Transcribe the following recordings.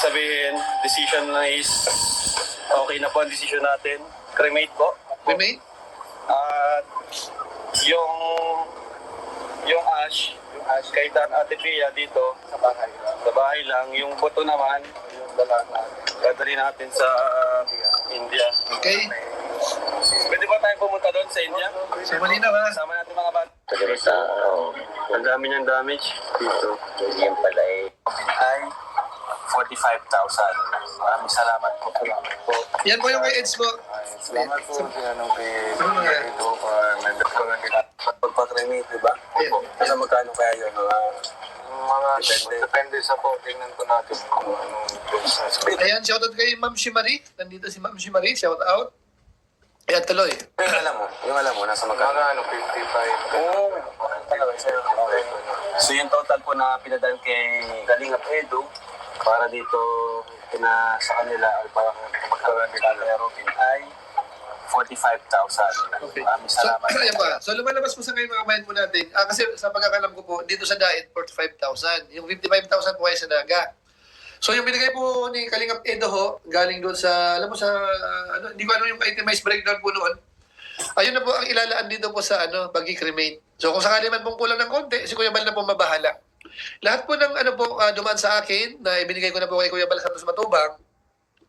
sabihin, decision na is okay na po ang decision natin. Cremate po. Cremate? At yung ash kay Ate Pia dito sa bahay lang. Yung buto naman, dadali natin sa India. Okay. Pwede ba tayo pumunta doon sa India? So, malinaw ha? Kasama natin mga bata. Ang dami niyang damage dito. Yan pala Ay 45,000. Maraming salamat po. Yan po yung kay Eds po. Salamat po kay Ano nga? ito pagpakremate, di ba? Opo. Ano magkano kaya yun? Mga depende sa po. Tingnan po natin kung anong business. Ayan, shoutout kay Ma'am Shimari. Nandito si Ma'am Shimari. Shout out. Ayan, tuloy. Yung alam mo, nasa magkano? Mga 55. Oo. Okay. So yung total po na pinadal kay Kalingap Edu para dito sa kanila or para magkaroon nila kay Robin ay 45,000. Okay. Maraming So, salamat. ayan pa. So, lumalabas po sa ngayon mga kabayan po natin. Kasi sa pagkakalam ko po, dito sa diet, 45,000. Yung 55,000 po ay sa daga. So, yung binigay po ni Kalingap Edo ho, galing doon sa, alam mo sa, ano, hindi ko ano yung itemized breakdown po noon. Ayun na po ang ilalaan dito po sa, pag-cremate. So, kung sakali man pong kulang ng konti, si Kuya Bal na po mabahala. Lahat po ng, dumaan sa akin, na ibinigay ko na po kay Kuya Bal Santos Matubang,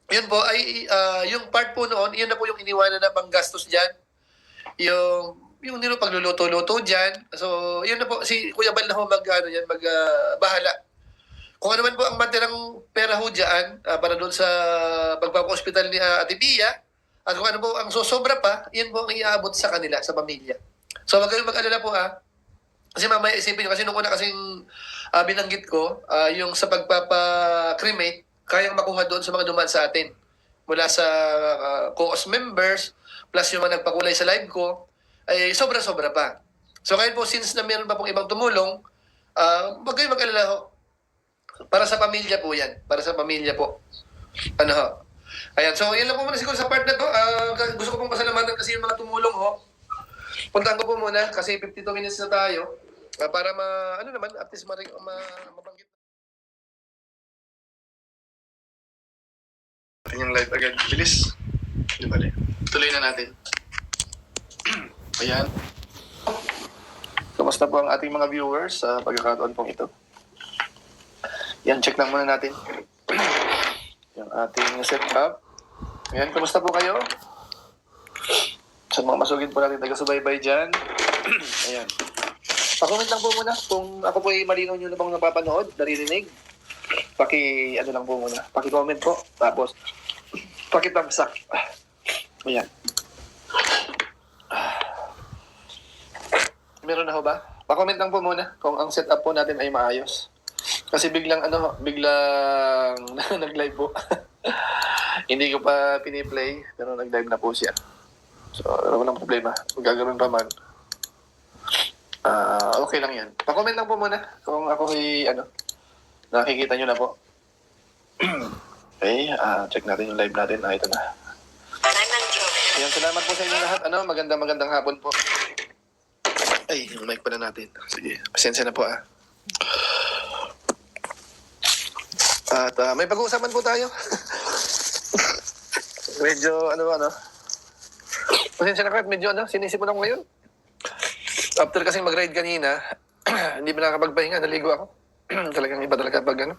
yun po ay yung part po noon, yun na po yung iniwanan na panggastos dyan. Yung pagluluto-luto dyan. So, yun na po, si Kuya Bal na ho bahala. Kung ano man po ang matirang pera ho dyan, para doon sa pagpapa-hospital ni Ate Pia, at kung ano po ang sosobra pa, yun po ang iaabot sa kanila, sa pamilya. So, wag kayong mag-alala po Kasi mamaya isipin nyo, kasi nung una kasing binanggit ko, yung sa pagpapa-cremate, kayang makuha doon sa mga dumaan sa atin. Mula sa co-host members, plus yung mga nagpakulay sa live ko, ay sobra-sobra pa. So ngayon po, since na meron pa pong ibang tumulong, wag kayong mag-alala ho. Para sa pamilya po yan. Para sa pamilya po. Ano ho? Ayan, so yan lang po muna siguro sa part na to. Gusto ko pong pasalamatan kasi yung mga tumulong ho. Puntahan ko po muna kasi 52 minutes na tayo. Para at least mabanggit. Yung live agad. Bilis. Di ba? Tuloy na natin. Ayan. Kamusta po ang ating mga viewers sa pagkakataon pong ito? Yan, check lang muna natin. Yung ating setup. Ayan, kamusta po kayo? Sa mga masugid po natin taga-subaybay dyan. Ayan. Pa-comment lang po muna kung ako po ay malinaw nyo na bang napapanood, naririnig. Lang po muna. Paki-comment po. Tapos, paki-thumbs up. Ayan. Meron na ho ba? Pa-comment lang po muna kung ang setup po natin ay maayos. Kasi biglang nag-live po. Hindi ko pa piniplay, pero nag-live na po siya. So, walang problema. Gagawin pa man. Okay lang yan. Pa-comment lang po muna kung ako ay nakikita nyo na po. Okay, check natin yung live natin. Ito na. Ayan, salamat po sa inyo lahat. Magandang hapon po. Ay, yung mic pala natin. Sige, pasensya na po At may pag-uusapan po tayo. Medyo pasensya na kahit medyo sinisipon ako ngayon. After kasing mag-ride kanina, hindi ba nakapagpahinga, naligo ako. Talagang iba talaga pag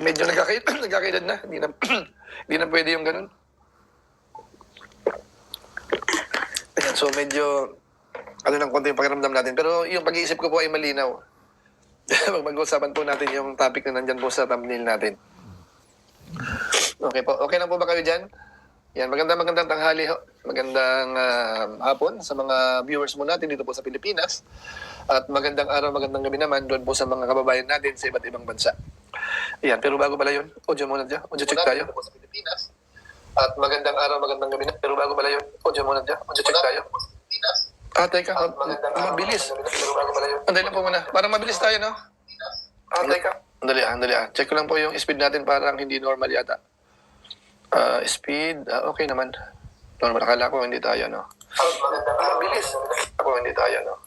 medyo nagkakaedad na, hindi na pwede yung ganun. Ayan, so medyo, lang konti yung pakiramdam natin. Pero yung pag-iisip ko po ay malinaw. Mag-uusapan po natin yung topic na nandyan po sa thumbnail natin. Okay po. Okay lang po ba kayo dyan? Yan, magandang tanghali ho. Magandang hapon sa mga viewers mo natin dito po sa Pilipinas. At magandang araw, magandang gabi naman doon po sa mga kababayan natin sa iba't ibang bansa. Yan, pero bago pala yun, audio muna dyan. Audio check tayo. Po sa Pilipinas. At magandang araw, magandang gabi naman. Pero bago pala yun, audio muna dyan. Audio check tayo. Teka. Mabilis. Andali lang po muna. Parang mabilis tayo, no? Teka. Andali. Check ko lang po yung speed natin, parang hindi normal yata. Speed, okay naman. Normal, akala ko hindi tayo, no? Mabilis. Ako hindi tayo, no?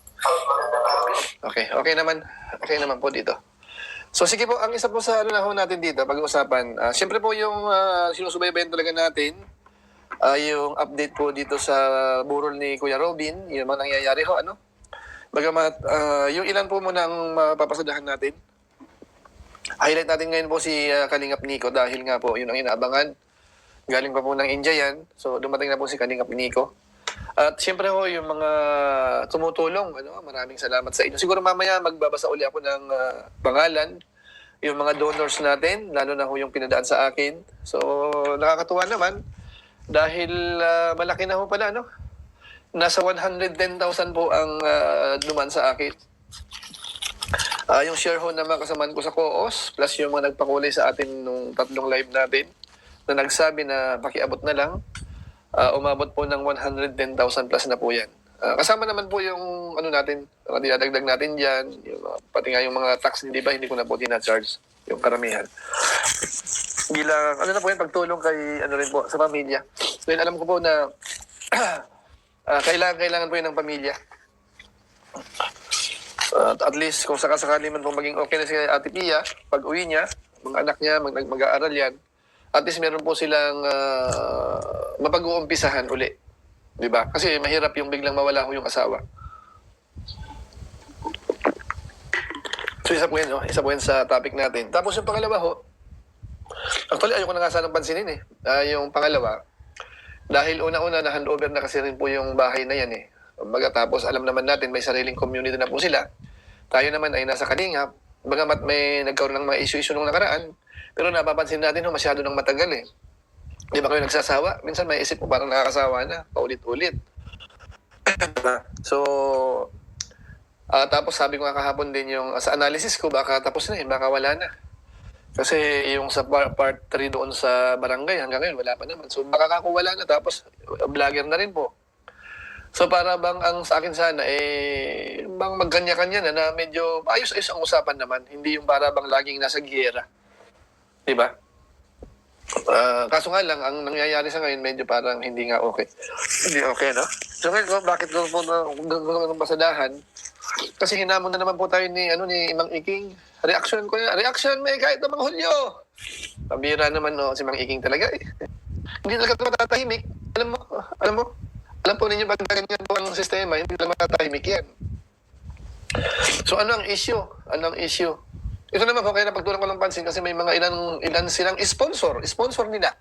Okay naman. Okay naman po dito. So sige po, ang isa po sa ano na ho natin dito, pag-uusapan, siyempre po yung sinusubaybayan talaga natin, yung update po dito sa burol ni Kuya Robin, yung mga nangyayari ho, ano? Bagamat yung ilan po muna ang mapapasadahan natin. Highlight natin ngayon po si Kalingap Nico dahil nga po yun ang inaabangan. Galing pa po ng India yan, so dumating na po si Kalingap Nico. At siyempre ho, yung mga tumutulong, ano, maraming salamat sa inyo. Siguro mamaya magbabasa uli ako ng pangalan, yung mga donors natin, lalo na ho yung pinadaan sa akin. So, nakakatuwa naman dahil malaki na ho pala, no? Nasa 110,000 po ang duman sa akin. Yung share ho naman kasamaan ko sa Koos, plus yung mga nagpakulay sa atin nung 3 live natin, na nagsabi na pakiabot na lang. Umabot po ng 110,000 plus na po yan. Kasama naman po yung ano natin, dinadagdag natin dyan, yung, pati nga yung mga tax, hindi ba, hindi ko na po tina-charge yung karamihan. Bilang, ano na po yan, pagtulong kay, ano rin po, sa pamilya. Dahil alam ko po na kailangan po yun ng pamilya. At least, kung sakasakali man po maging okay na si Ate Pia, pag uwi niya, mga anak niya, mag-aaral yan, at least meron po silang mapag-uumpisahan uli. Di ba? Kasi mahirap yung biglang mawala ho yung asawa. So isa po yan, no? Isa po yan sa topic natin. Tapos yung pangalawa ho, actually ayoko na nga sanang pansinin eh. Yung pangalawa, dahil una-una na handover na kasi rin po yung bahay na yan eh. Tapos alam naman natin may sariling community na po sila. Tayo naman ay nasa Kalingap. Bagamat may nagkaroon ng mga issue-issue nung nakaraan, pero napapansin natin ho, masyado nang matagal eh. Di ba kayo nagsasawa? Minsan may isip mo parang nakakasawa na, paulit-ulit. So, tapos sabi ko nga kahapon din yung sa analysis ko, baka tapos na eh, baka wala na. Kasi yung sa part 3 doon sa barangay, hanggang ngayon wala pa naman. So baka kako wala na, tapos vlogger na rin po. So para bang ang sa akin sana, bang magkanya-kanya na medyo ayos-ayos ang usapan naman. Hindi yung para bang laging nasa giyera. Diba? Kaso nga lang, ang nangyayari sa ngayon, medyo parang hindi nga okay. Hindi okay, no? So ngayon, bakit ko po ng pasadahan? Kasi hinamon na naman po tayo ni Mang Iking. Reaction ko yan. Reaction may kahit na Mang Hulyo. Pabira naman, no, si Mang Iking talaga eh. Hindi talaga matatahimik. Alam po ninyo pag ganyan po ang sistema, hindi lang matatahimik yan. So ano ang issue? Ito naman po, kaya napagtunan ko ng pansin kasi may mga ilan silang sponsor nila,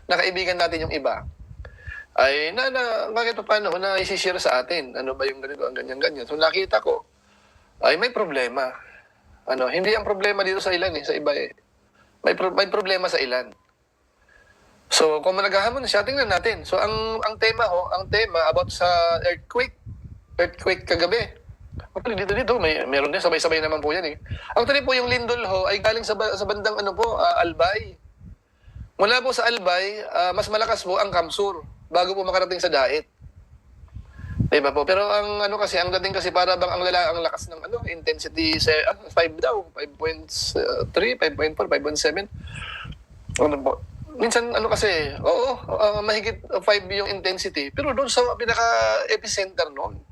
na kaibigan natin yung iba, ay bakit pa paano na isi-share sa atin, ano ba yung ganito, ang ganyan. So nakita ko, ay may problema. Hindi ang problema dito sa ilan sa iba eh. May problema sa ilan. So kung managhahamon siya, tingnan natin. So ang tema about sa earthquake kagabi. Actually, dito, meron din, sabay-sabay naman po yan eh. Actually po, yung lindol ho, ay galing sa bandang Albay. Mula po sa Albay, mas malakas po ang Kamsur, bago po makarating sa Dait. Diba po? Pero ang ang dating kasi para bang ang lakas ng intensity, 5 daw, 5.3, 5.4, 5.7. Po? Minsan kasi, mahigit 5 yung intensity, pero doon sa pinaka-epicenter noon.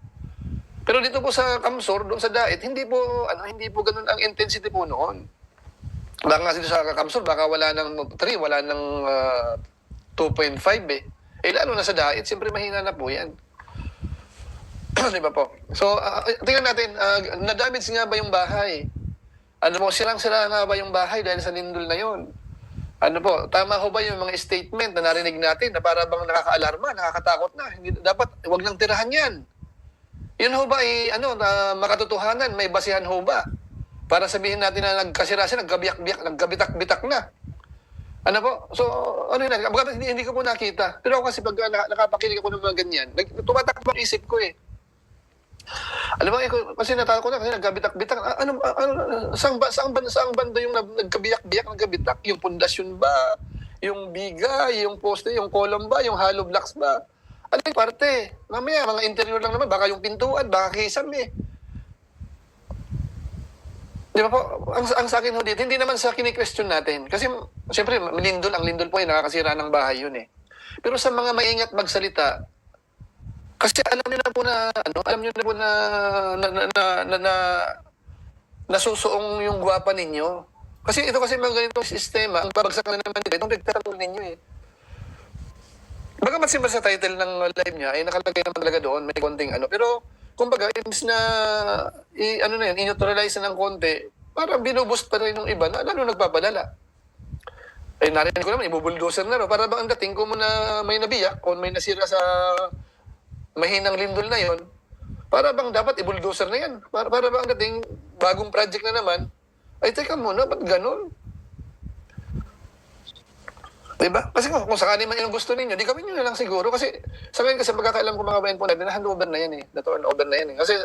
Pero dito po sa Kamsur, doon sa Dait, hindi po ganun ang intensity po noon. Baka nga dito sa Kamsur, baka wala ng 3, wala ng 2.5 eh. Lalo na sa Dait, siyempre mahina na po yan. Di ba po? So, tingnan natin, na-damage nga ba yung bahay? Sirang-sira nga ba yung bahay dahil sa lindol na yon? Tama ho ba yung mga statement na narinig natin na para bang nakaka-alarma, nakakatakot na? Dapat, wag lang tirahan yan. Yun ho ba na makatotohanan, may basihan ho ba? Para sabihin natin na nagkasira siya, nagkabitak-bitak na. So, hindi ko po nakita. Pero ako kasi pag nakapakinig ako ng mga ganyan, tumatakbo ang isip ko eh. Alam mo, kasi natakot na, kasi nagkabitak-bitak. Saang banda yung nagkabiyak-biyak, nagkabitak? Yung pundasyon ba? Yung biga? Yung poste? Yung column ba? Yung hollow blocks ba? Ano yung parte? Mamaya, mga interior lang naman. Baka yung pintuan, baka kisam eh. Di ba po? Ang sa akin ho dito, hindi naman sa kini-question natin. Kasi, siyempre, ang lindol po ay nakakasira ng bahay yun eh. Pero sa mga maingat magsalita, kasi alam niyo na po na nasusuong yung gwapa ninyo. Kasi ito kasi mga ganitong sistema, ang babagsak na naman nila, itong pagtatanggol ninyo eh. Bagamat simba sa title ng live niya, ay nakalagay naman talaga doon, may konting ano. Pero, kumbaga, imbis na, ano na yun, i-neutralize na ng konti, parang binuboost pa rin yung iba na lalo nagpapadala. Eh, narinig ko naman, ibubuldoser na rin. Para bang ang dating ko na may nabiyak, o may nasira sa mahinang lindol na yon, para bang dapat ibuldoser na yan. Para bang ang dating bagong project na naman, ay teka muna, ba't ganun? Diba? Kasi kung sakali man yung gusto ninyo, di kami nyo na lang siguro. Kasi sa ngayon kasi pagkakailam ko mga bayan po natin, na-handover na yan eh. Na-turn over na yan eh. Kasi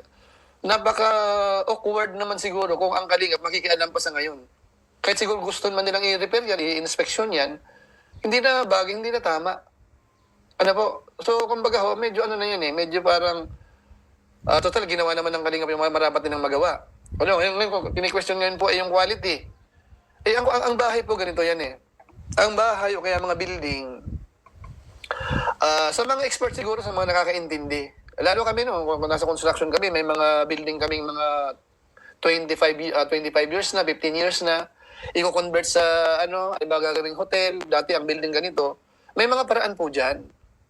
napaka-awkward naman siguro kung ang kalingap makikialam pa sa ngayon. Kahit siguro gusto man nilang i-repair yan, i-inspection yan, hindi na bagay, hindi na tama. Ano po? So, kumbaga ho, medyo ano na yan eh, medyo parang, total, ginawa naman ng kalingap yung mga marapat nilang magawa. Ano, yung kini-question ngayon po ay yung quality. Eh, ang bahay po ganito yan eh. Ang bahay o kaya mga building, sa mga expert siguro, sa mga nakakaintindi. Lalo kami no, kung nasa construction kami, may mga building kaming mga 25 years na, 15 years na, i-convert sa ano, iba gagawing hotel, dati ang building ganito. May mga paraan po dyan.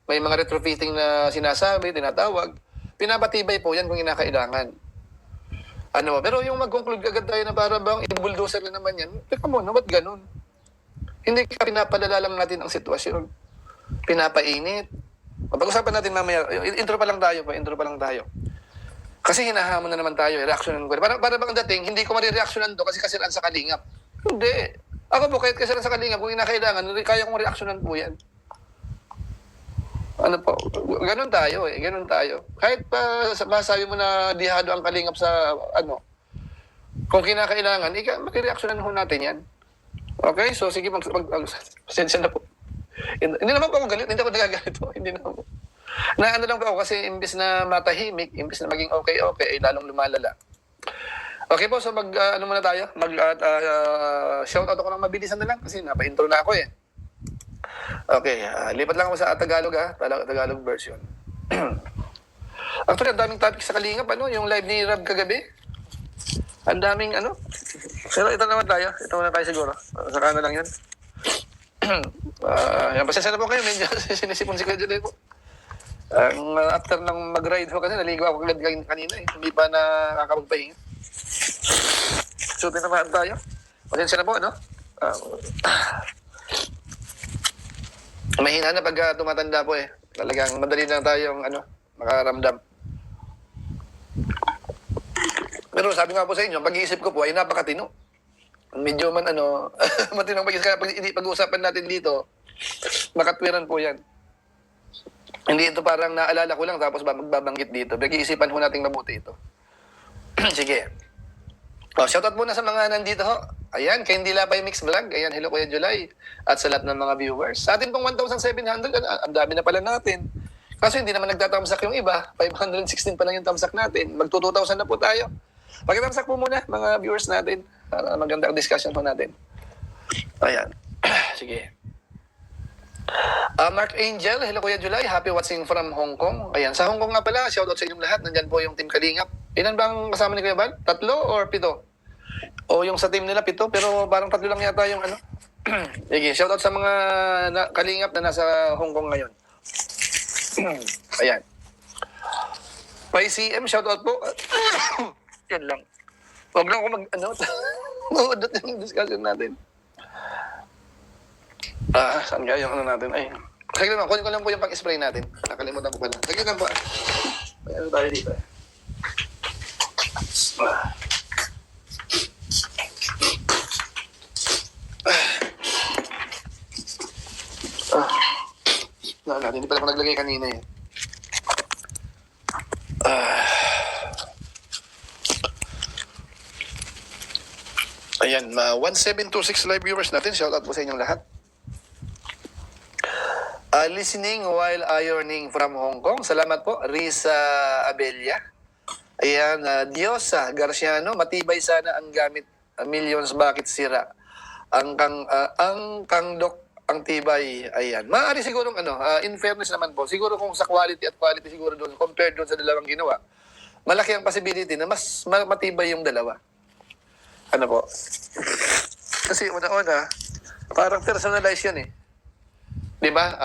May mga retrofitting na sinasabi, tinatawag. Pinapatibay po yan kung kinakailangan. Ano, pero yung mag-conclude agad tayo na para bang i-bulldozer na naman yan, teka mo, ba't ganun? Hindi ka pinapalala lang natin ang sitwasyon. Pinapainit. Pag-usapan natin mamaya, intro pa lang tayo. Kasi hinahamon na naman tayo, reaksyonan ko. Para bang dating, hindi ko marireaksyonan to kasi kasiran sa kalingap. Hindi. Ako po, kahit kasiran sa kalingap, kung kinakailangan, kaya kong reaksyonan po yan. Ano po, ganun tayo eh, ganun tayo. Kahit pa masabi mo na dihado ang kalingap sa ano, kung kinakailangan, makireaksyonan ho natin yan. Okay, so sige, pasensya na po. Hindi naman po ako galit, hindi ako nagagalit po, hindi naman po. Na ano lang po ako kasi imbis na matahimik, imbis na maging okay, lalong lumalala. Okay po, so ano muna tayo? Shoutout ako ng mabilisan na lang kasi napa-intro na ako eh. Okay, lipat lang ako sa Tagalog Tagalog version. Actually, ang daming topic sa Kalingap, ano, yung live ni Rab kagabi. Ang daming ano. Pero ito naman tayo, siguro. Saka na lang yun. Yan, pasensya na po kayo, medyo sinisipon si Kuya Juday po. After ng mag-ride ho kasi, naligo ako agad kanina eh. Hindi pa nakakapagpahinga. So, tinamaan tayo. Pasensya na po, ano? Mahina na pag tumatanda po eh. Talagang madali lang tayong makaramdam. Pero sabi nga po sa inyo, pag-iisip ko po ay napakatino. Medyo man matinong pag-uusapan natin dito, makatwiran po yan. Hindi ito parang naalala ko lang tapos magbabanggit dito. Pag-iisipan po natin mabuti ito. Sige. Shoutout muna sa mga nandito ho. Ayan, kay Hindi Lapay Mix Vlog. Ayan, hello Kuya July. At sa lahat ng mga viewers. Sa atin pong 1,700, ang dami na pala natin. Kaso hindi naman nagtatamsak yung iba. 516 pa lang yung tamsak natin. Magto-2,000 na po tayo. Pagkatamsak po muna, mga viewers natin. Magandang discussion po natin. Ayan. Sige. Mark Angel, hello Kuya July. Happy watching from Hong Kong. Ayan, sa Hong Kong nga pala, shoutout sa inyong lahat. Nandyan po yung Team Kalingap. Ilan bang kasama ni Kuya Bal? 3 or 7? O yung sa team nila 7, pero parang 3 lang yata yung ano. Sige, shoutout sa mga Kalingap na nasa Hong Kong ngayon. Ayan. By CM, shoutout po. Yan lang. Huwag lang ako maudot yung discussion natin. Saan kaya yung natin? Ay, sige lang, kunin ko lang po yung pang-spray natin. Nakalimutan ko pala. Sige lang po. May ano tayo dito eh. Natin, hindi pala ko naglagay kanina eh. Ayan, 1726 live viewers natin. Shoutout po sa inyong lahat. Listening while ironing from Hong Kong. Salamat po, Risa Abelia. Ayan, Diosa Garciano. Matibay sana ang gamit. Millions, bakit sira? Ang kangdok, ang tibay. Ayan. Maaari siguro, in fairness naman po, siguro kung sa quality siguro doon, compared doon sa dalawang ginawa, malaki ang possibility na mas matibay yung dalawa. Ano po? Kasi una-una, parang personalized yan eh. Di ba?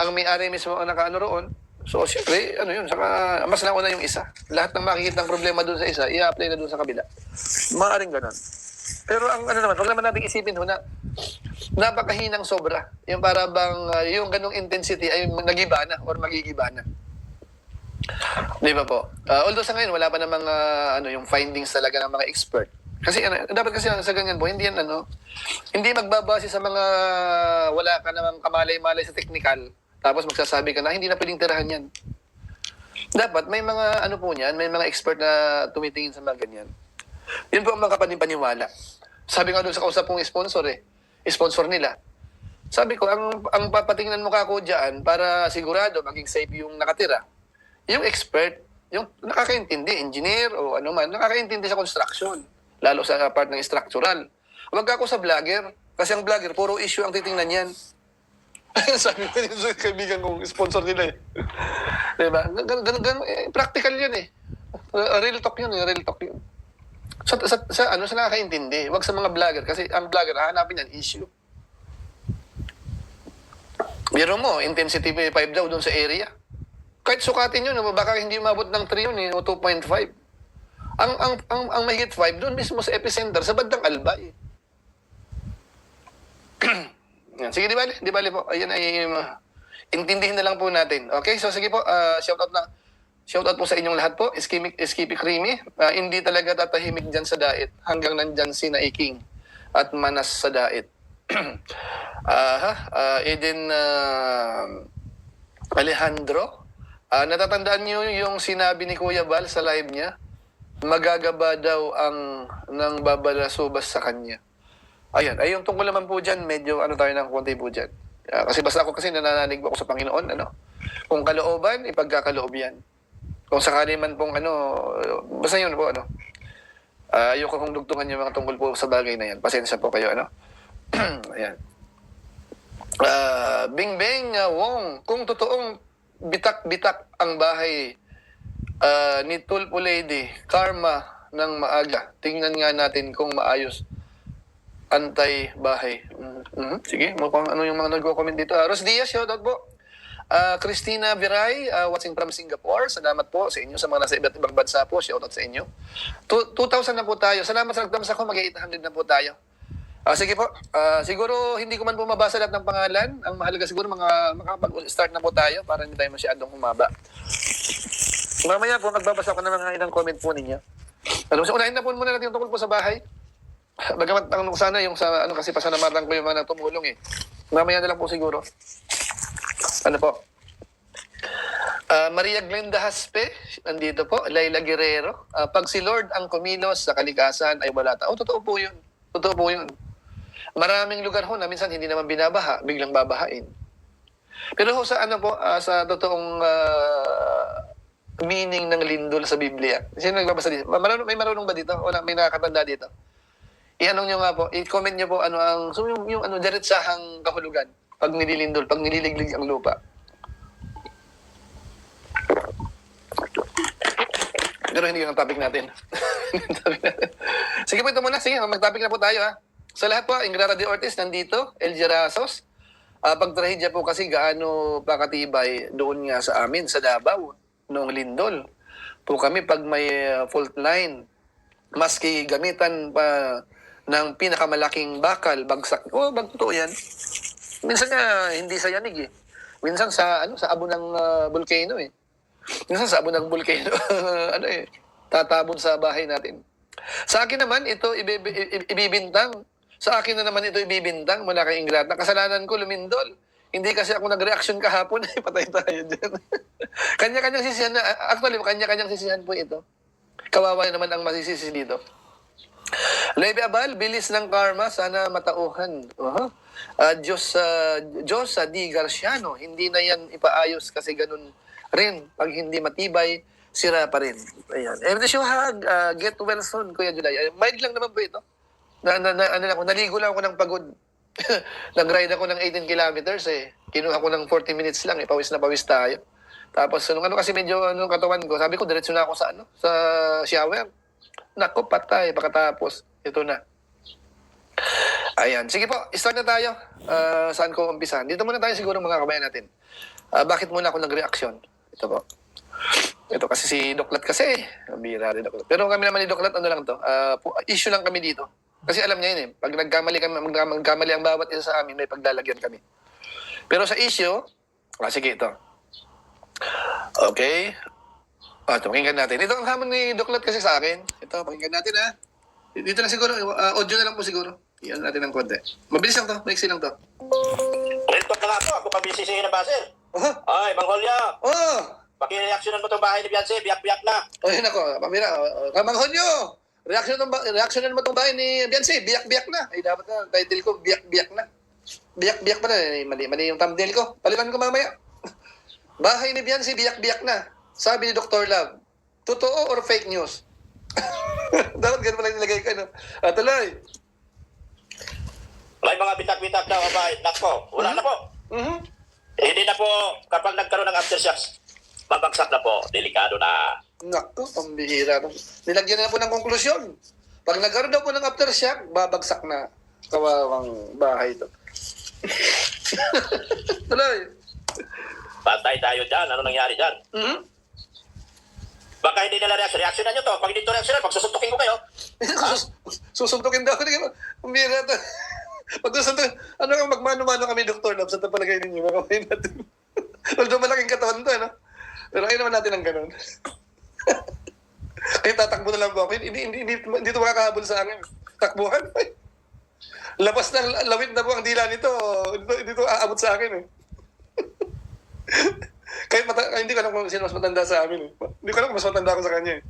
Ang may-ari mismo ang nakaano roon. So, siyempre, ano yun, saka mas nauna yung isa. Lahat ng makikita ng problema doon sa isa, i-apply na doon sa kabila. Maaring ganun. Pero ang ano naman, huwag naman natin isipin ho na napakahinang sobra. Yung para bang, yung ganung intensity ay nagiba na or magigiba na. Di ba po? Although sa ngayon, wala pa namang ano, yung findings talaga ng mga expert. Kasi ano, dapat kasi sa ganyan po, hindi yan ano, hindi magbabase sa mga wala ka namang kamalay-malay sa technical, tapos magsasabi ka na hindi na pwedeng tirahan yan. Dapat may mga ano po niyan, may mga expert na tumitingin sa mga ganyan. Yun po ang mga kapanipaniwala. Sabi nga doon sa kausap kong sponsor sponsor nila. Sabi ko, ang papatingnan mo ka ako dyan para sigurado maging safe yung nakatira, yung expert, yung nakakaintindi, engineer o ano man, nakakaintindi sa construction, lalo sa part ng structural. Huwag ako sa vlogger, kasi ang vlogger, puro issue ang titingnan yan. Sabi ko yung kaibigan kong sponsor nila eh. Diba? Practical yun eh. Real talk yun eh, real talk yun. Sa nakakaintindi, huwag sa mga vlogger, kasi ang vlogger, hahanapin yan, issue. Biro mo, intensity 5 daw doon sa area. Kahit sukatin yun, baka hindi umabot ng 3 yun eh, o 2.5. Ang mahigit 5 doon mismo sa epicenter, sa bandang Albay. Yan. Sige, di bali po. Ayan ay intindihin na lang po natin. Okay, so sige po, shoutout po sa inyong lahat po. Skippy Creamy. Hindi talaga tatahimik dyan sa dait hanggang nandyan si Naiking at manas sa dait. Eden Alejandro. Natatandaan niyo yung sinabi ni Kuya Bal sa live niya? Magagaba daw ang nang babalasubas sa kanya. Ayan, ay yung tungkol naman po dyan, medyo ano tayo ng konti po dyan. Kasi basta ako kasi nananalig ako sa Panginoon, ano? Kung kalooban, ipagkakaloob yan. Kung sakali man pong ano, basta yun po, ano? Ayoko kong dugtungan yung mga tungkol po sa bagay na yan. Pasensya po kayo, ano? Ayan. Bing Bing Wong, kung totoong bitak-bitak ang bahay ni Tulpo Lady, karma ng maaga. Tingnan nga natin kung maayos antay bahay. Sige, mukhang ano yung mga nagko-comment dito. Ros Diaz, shoutout po. Christina Viray, watching from Singapore. Salamat po sa inyo. Sa mga nasa iba't ibang bansa po, shoutout sa inyo. 2,000 na po tayo. Salamat sa nagdamsa ko, mag-800 na po tayo. Sige po, siguro hindi ko man po mabasa lahat ng pangalan. Ang mahalaga siguro makapag-start na po tayo para hindi tayo masyadong humaba. Mamaya po, magbabasa ko ng mga ilang comment po ninyo. So, unahin na po muna natin yung tungkol po sa bahay. Bagamat ang sana yung sa ano kasi pasalamatan ko yung mga tumulong eh. Mamaya na lang po siguro. Ano po? Maria Glenda Haspe, nandito po. Laila Guerrero. Pag si Lord ang kumilos sa kalikasan ay wala tao. Totoo po yun. Totoo po yun. Maraming lugar ho na minsan hindi naman binabaha, biglang babahain. Pero ho sa ano po, sa totoong meaning ng lindol sa Biblia. Sino nagbabasa dito? May marunong ba dito? O may nakakatanda dito? I-anong nyo nga po, i-comment nyo po ano ang, so yung ano, diretsahang kahulugan pag nililindol, pag nililiglig ang lupa. Pero hindi yun ang topic natin. Sige po, ito muna. Sige, mag-topic na po tayo ha. Sa lahat po, Ingrara de Ortiz nandito, El Gerasos. Pagtrahedya po kasi gaano pa katibay doon nga sa amin, sa Davao, noong lindol. Po kami pag may fault line, maski gamitan pa ng pinakamalaking bakal, bagsak. Totoo yan. Minsan nga, hindi sa yanig eh. Minsan sa abo ng volcano eh. Minsan sa abo ng volcano, tatabon sa bahay natin. Sa akin naman, ito ibibintang. Sa akin na naman ito ibibintang mula kay Ingrata. Kasalanan ko, lumindol. Hindi kasi ako nag-reaction kahapon, patay tayo dyan. Kanya-kanyang sisihan na, actually, kanya-kanyang sisihan po ito. Kawawa naman ang masisisi dito. Leve Abal, bilis ng karma, sana matauhan. Diyos D. Garciano, hindi na yan ipaayos kasi ganun rin. Pag hindi matibay, sira pa rin. Ayan. Get well soon, Kuya July. Mild lang naman po ito. Naligo lang ako ng pagod. Nag-ride ako ng 18 kilometers eh. Kinuha ko ng 40 minutes lang eh. Pawis na pawis tayo. Tapos kasi medyo katawan ko. Sabi ko, diretso na ako sa shower. Nako, patay. Pagkatapos, ito na. Ayan. Sige po, start na tayo. Saan ko umpisan? Dito muna tayo siguro mga kabayan natin. Bakit muna ako nag-reaction? Ito po. Ito kasi si Doklat kasi. Bira rin Doklat. Pero kami naman ni Doklat, ano lang to? Issue lang kami dito. Kasi alam niya yun eh. Pag magkamali ang bawat isa sa amin, may paglalagyan kami. Pero sa issue, sige ito. Okay. Ito, pakinggan natin. Ito ang hamon ni Doklat kasi sa akin. Ito, pakinggan natin ha. Dito na siguro, audio na lang po siguro. Iyan natin ng konti. Mabilis lang to, maiksi lang to. Ito na nga po, ako pabisisihin na baser. Oh! Ay, Mang Holyo, Oh! pakireaksyonan mo itong bahay ni Beyonce, biyak-biyak na. Oh, yun ako. Pamira. Kamanghon nyo! Reaksyonan mo itong bahay ni Beyonce. Biyak-biyak na. Ay, dapat na. Title ko, biyak-biyak na. Biyak-biyak pa na. Mali yung thumbnail ko. Palitan ko mamaya. Bahay ni Beyonce, biyak-biyak na. Sabi ni Dr. Love, totoo or fake news? Dapat ganun pala nilagay ko, no? Tuloy. May mga bitak-bitak daw ang bahay. Nako, wala na po. Mhm. Hindi na po, kapag nagkaroon ng aftershocks, babagsak na po, delikado na. Naku, pambihira. Nilagyan na po ng konklusyon. Pag nagkaroon daw po ng aftershock, babagsak na. Kawawang bahay ito. Tuloy. Patay tayo dyan, ano nangyari dyan? Mhm. Baka hindi nila reaksyonan nyo to. Pag hindi to reaksyonan, pagsusuntukin ko kayo. Susuntukin daw. Pambihira ito. Pag susuntukin, ano kang magmano-mano kami, Dr. Love, sa palagay ninyo, makamayin natin. Although malaking katawan to, ano? Pero ayaw naman natin ang ganun. Kaya tatakbo na lang po ako. Hindi ito makakahabol sa akin. Takbuhan. Labas ng lawit na po ang dila nito. Dito aabot sa akin eh. Kahit hindi ko alam kung sino mas matanda sa amin eh. Hindi ko alam kung mas matanda ako sa kanya eh.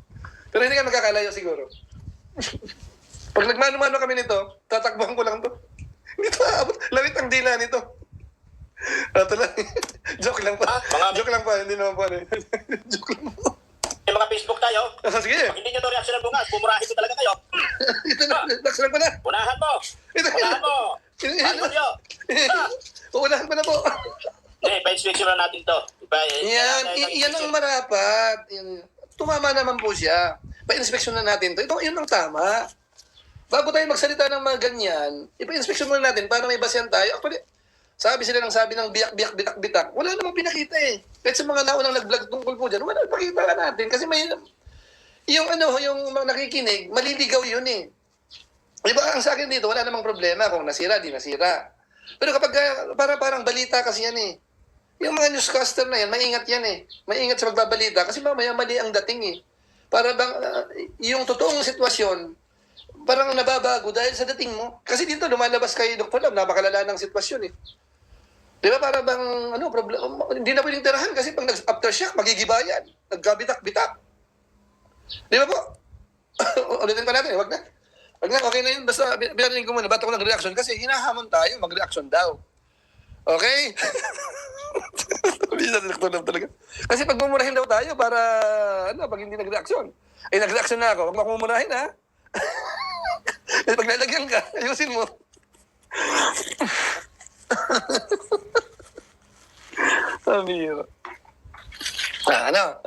Pero hindi ka magkakalayo siguro. Pag nagmano-mano kami nito, tatakbuhan ko lang to. Hindi to aabot. Lawit ang dila nito. Ito lang. Joke lang pa. Joke lang pa. Hindi naman po. Joke lang po. May mga Facebook tayo. Sige. Pag hindi nyo to reaksyonan bungas, bumurahin ko talaga kayo. Ito na. Laksalan ko na. Unahan mo. Unahan mo. Mang Holyo. Uunahan ko na po. Pa-inspection na natin to. Yan ang marapat. Tumama naman po siya. Pa-inspeksyon na natin to. Yun ang tama. Bago tayo magsalita ng mga ganyan, ipa-inspeksyon muna natin para may basehan tayo. Actually, sabi ng biyak-biyak, bitak-bitak. Wala namang pinakita eh. Kahit sa mga naunang nag-vlog tungkol po dyan, wala pakita ka natin. Kasi may, yung mga nakikinig, maliligaw yun eh. Diba, ang sa akin dito, wala namang problema kung nasira, di nasira. Pero kapag parang balita kasi yan eh. Yung mga newscaster na yan, maingat yan eh. Maingat sa magbabalita kasi mamaya mali ang dating eh. Para bang, yung totoong sitwasyon, parang nababago dahil sa dating mo. Kasi dito, lumalabas kay Dr. Love, napakalala ng sitwasyon eh. Di ba, para bang, hindi na pwedeng tirahan kasi pag nag-aftershock, magigibayan. Nagkabitak-bitak. Di ba po? Ulitin pa natin, wag na. Wag na, okay na yun. Basta, binarinig ko muna, ba't ako nag-reaction? Kasi hinahamon tayo, mag-reaction daw. Okay? Bisa Dr. Love talaga. Kasi pag mumurahin daw tayo para, pag hindi nag-reaction. Eh, nag-reaction na ako, wag mo akong mumurahin ha. Eh, pag nalagyan ka, ayusin mo. Sabi yun.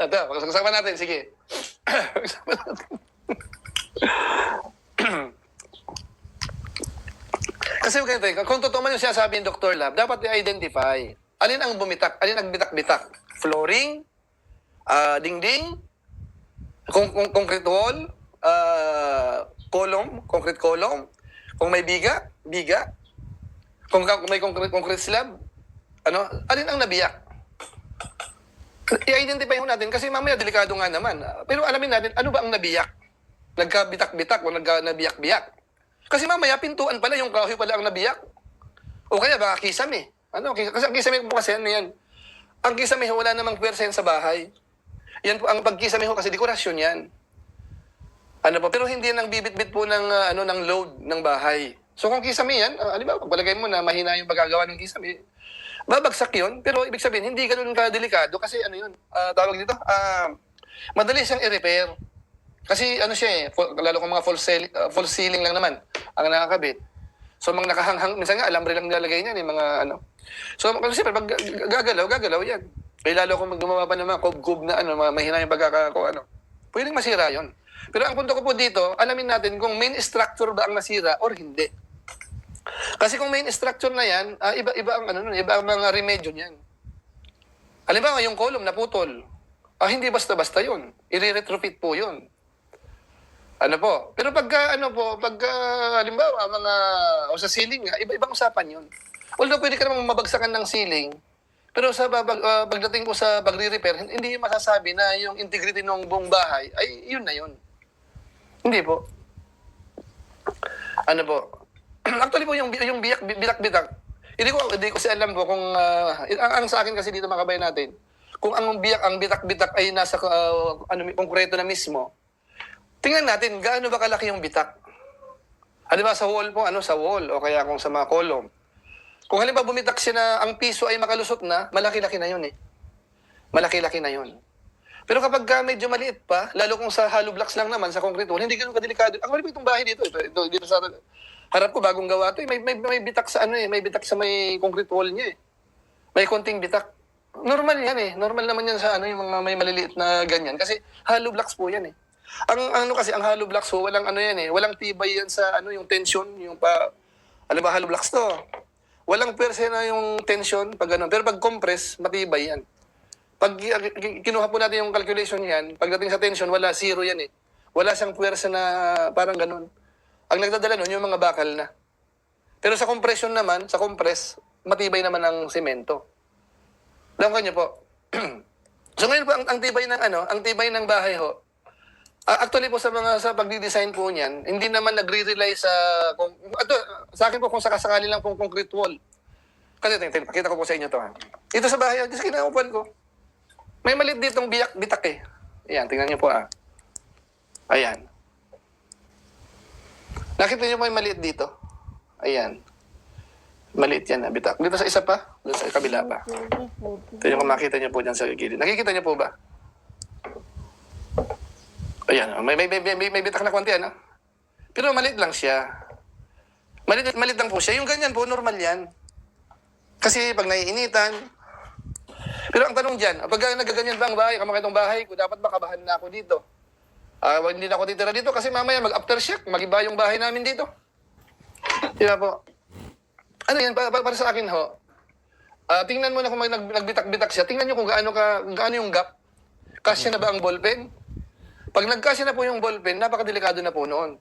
Ito, pag-usapan natin, sige. Pag-usapan natin. Kasi kung totoo man yung sinasabi ng Dr. Lab, dapat i-identify. Alin ang bumitak? Alin ang bitak-bitak? Flooring? Dingding? Concrete wall? Column? Concrete column? Kung may biga? Kung may concrete slab? Alin ang nabiyak? I-identify ho natin kasi mamaya delikado nga naman. Pero alamin natin, ano ba ang nabiyak? Nagkabitak-bitak o nabiyak-biyak? Kasi mamaya pintuan pala, yung kahoy pala ang nabiyak. O kaya baka kisame. Kasi ang kisame po kasi ano yan. Ang kisame ho, wala namang pwersa yan sa bahay. Yan po, ang pagkisame ho kasi dekorasyon yan. Pero hindi yan ang bibit-bit po ng load ng bahay. So kung kisame yan, halimbawa, pagbalagay mo na mahina yung pagkagawa ng kisame, babagsak yun, pero ibig sabihin, hindi ganun ka-delikado kasi tawag dito, madali siyang i-repair. Kasi siya lalo kung mga false ceiling lang naman ang nakakabit. So mga nakahanghang, minsan nga alambre lang nilalagay niyan, mga So kasi pag gagalaw yan. Lalo kung gumawa pa ng mga kub-kub na mahina yung pwedeng masira yon. Pero ang punto ko po dito, alamin natin kung main structure ba ang nasira or hindi. Kasi kung main structure na yan, iba-iba ang ano nun, iba ang mga remedyo niyan. Halimbawa, yung column naputol. Hindi basta-basta yun. I-retrofit po yun. Ano po? Pero pagka, halimbawa, o sa ceiling nga, iba-ibang usapan yun. Although pwede ka namang mabagsakan ng ceiling, pero sa pagdating ko sa pagre-repair, hindi masasabi na yung integrity ng buong bahay, ay yun na yun. Hindi po. Ano po? Actually po, yung bitak-bitak, hindi ko kasi alam po kung, ang sa akin kasi dito mga kabayan natin, kung ang bitak-bitak ay nasa konkreto na mismo, tingnan natin, gaano ba kalaki yung bitak? Halimbawa sa wall po, sa wall, o kaya kung sa mga column. Kung halimbawa bumitak siya na ang piso ay makalusot na, malaki-laki na yun eh. Malaki-laki na yun. Pero kapag medyo maliit pa, lalo kung sa hollow blocks lang naman, sa concrete wall, hindi ganun kadelikado. Ang mali po itong bahay dito, ito dito sa harap ko, bagong gawa ito, may bitak sa may bitak sa may concrete wall niya eh. May konting bitak. Normal yan eh. Normal naman yan sa yung mga may maliliit na ganyan. Kasi hollow blocks po yan eh. Ang hollow blocks po, walang yan eh. Walang tibay yan sa yung tension, yung hollow blocks to. Walang perse na yung tension pag gano'n. Pero pag compress, matibay yan. Pag kinuha po natin yung calculation yan, pagdating sa tension, wala, zero yan eh. Wala siyang puwersa na parang gano'n. Ang nagdadala nun, yung mga bakal na. Pero sa compression naman, sa compress, matibay naman ang semento. Alam niyo po. So ngayon po, ang tibay ng bahay ho, actually po sa pagdi-design po niyan, hindi naman nagre-rely sa akin po kung sakasakali lang pong concrete wall. Kasi pakita ko po sa inyo to ha. Ito sa bahay, sa kinaupuan ko. May maliit ditong bitak eh. Ayan, tingnan niyo po ha. Ayan. Nakita niyo po yung maliit dito? Ayan. Maliit yan, bitak. Dito sa isa pa, doon sa kabila pa. Ito yung makita niyo po dyan sa gilid. Nakikita niyo po ba? Ayan, may bitak na konti, ano? Pero maliit lang siya. Maliit lang po siya. Yung ganyan po, normal yan. Kasi pag naiinitan. Pero ang tanong dyan, pag nagaganyan ba ang bahay, kamakit ng bahay ko, dapat ba kabahan na ako dito? Hindi na ako titira dito kasi mamaya mag-aftershock, mag-iba yung bahay namin dito. Di ba po? Ano yan, para sa akin ho, tingnan mo na kung nagbitak-bitak siya, tingnan nyo kung gaano yung gap. Kasya na ba ang ballpen? Pag nagkasya na po yung ballpen, napakadelikado na po noon.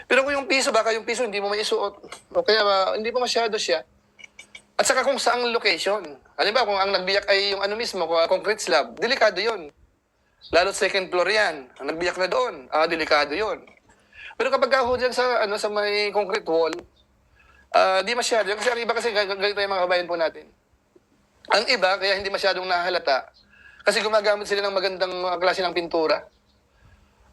Pero kung yung piso, baka yung piso hindi mo maisuot. O kaya hindi pa masyado siya. At saka kung saang location. Halimbawa, kung ang nagbiyak ay yung mismo, concrete slab, delikado yon. Lalo second floor yan. Ang nagbiyak na doon, delikado yon. Pero kapag ako dyan sa may concrete wall, di masyado. Kasi ang iba kasi, ganito yung mga kabayan po natin. Ang iba, kaya hindi masyadong nahalata, kasi gumagamit sila ng magandang klase ng pintura.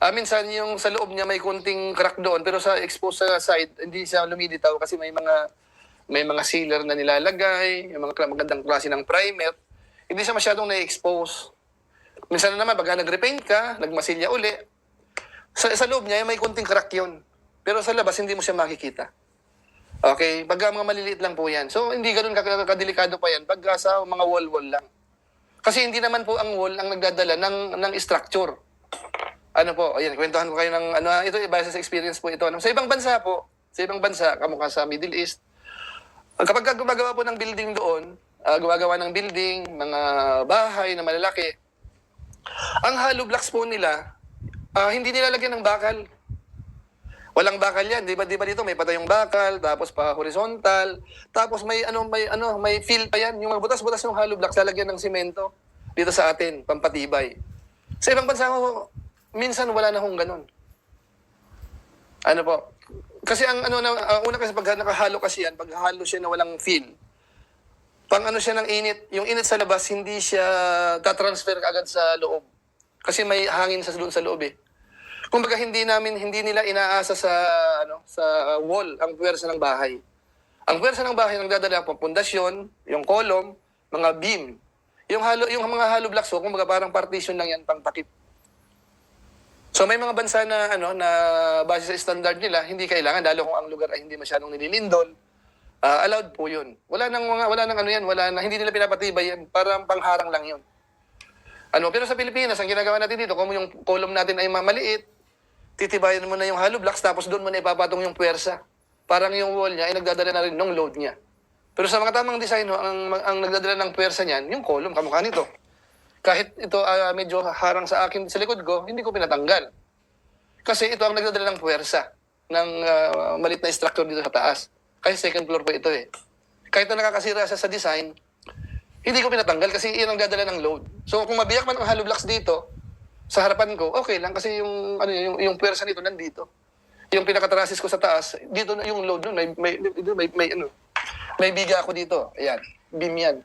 Minsan yung sa loob niya may kunting crack doon, pero sa exposed sa side, hindi siya lumilitaw kasi may mga sealer na nilalagay, yung mga magandang klase ng primer. Hindi siya masyadong na-expose. Minsan na naman, pag nag-repaint ka, nagmasilya uli, sa loob niya may kunting crack yun. Pero sa labas, hindi mo siya makikita. Okay? Pag mga maliliit lang po yan. So, hindi ganun kadelikado pa yan pag sa mga wall-wall lang. Kasi hindi naman po ang wall ang nagdadala ng structure. Ano po, ayan, kwentuhan ko kayo ng, ito, base sa experience po ito. Sa ibang bansa po, kamukha sa Middle East, kapag gumagawa po ng building doon, gumagawa ng building, mga bahay na malalaki, ang hollow blocks po nila, hindi nilalagyan ng bakal. Walang bakal yan. Di ba dito may patayong bakal, tapos pa horizontal, tapos may fill pa yan. Yung mga butas-butas ng hollow blocks, lalagyan ng simento dito sa atin, pampatibay. Sa ibang bansa ko, minsan wala na hong ganun. Ano po? Kasi una kasi pag nakahalo kasi yan, pag halo siya na walang fill, pang siya ng init, yung init sa labas, hindi siya tatransfer agad sa loob. Kasi may hangin doon sa loob eh. Kumbaga hindi nila inaasa sa wall ang puwersa ng bahay. Ang puwersa ng bahay nagdadala po pundasyon, yung column, mga beam. Yung mga hollow blocks po, kumbaga parang partition lang yan pang takip. So may mga bansa na na base sa standard nila, hindi kailangan lalo kung ang lugar ay hindi masyadong nililindol. Allowed po 'yun. Wala nang hindi nila pinapatibay yan, parang pangharang lang 'yun. Pero sa Pilipinas, ang ginagawa natin dito, kung yung column natin ay maliit, titibayan mo na yung hollow blocks tapos doon mo na ipapatong yung puwersa. parang yung wall niya ay nagdadala na rin ng load niya. Pero sa mga tamang design, ho, ang nagdadala ng pwersa niyan, yung column, kamukha nito. Kahit ito medyo harang sa akin sa likod ko, hindi ko pinatanggal. Kasi ito ang nagdadala ng puwersa ng malit na structure dito sa taas. Kasi second floor pa ito eh. Kahit na nakakasira siya sa design, hindi ko pinatanggal kasi iyan ang dadala ng load. So kung mabiyak man ang hollow blocks dito, sa harapan ko, okay lang kasi yung puwersa nito nandito. Yung pinakatrasis ko sa taas, dito na yung load nun, may biga ako dito. Ayan, beam yan.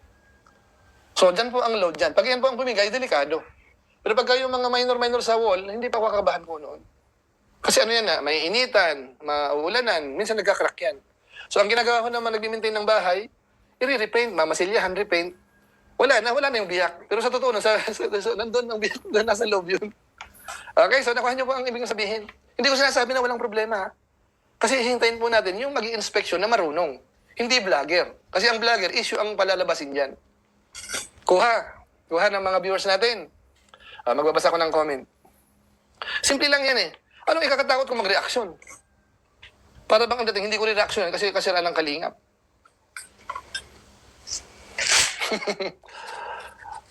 So, dyan po ang load dyan. Pag yan po ang bumigay, delikado. Pero pagka yung mga minor sa wall, hindi pa ako kakabahan po noon. Kasi ano yan na, may initan, mauulanan, minsan nagka-crack yan. So, ang ginagawa ko naman, nag-maintain ng bahay, i-repaint, mamasilyahan, repaint. Wala na yung biyak. Pero sa totoo, nandun ang biyak, doon nasa loob yun. Okay, so nakuha niyo po ang ibig sabihin. Hindi ko sinasabi na walang problema. Kasi hintayin po natin yung mag-i-inspection na marunong. Hindi vlogger. Kasi ang vlogger, issue ang palalabasin dyan. Kuha ng mga viewers natin. Magbabasa ko ng comment. Simple lang yan eh. Anong ikakatakot kung mag-reaction? Para bang ang dating, hindi ko re-reaction kasi kasiraan ng kalingap.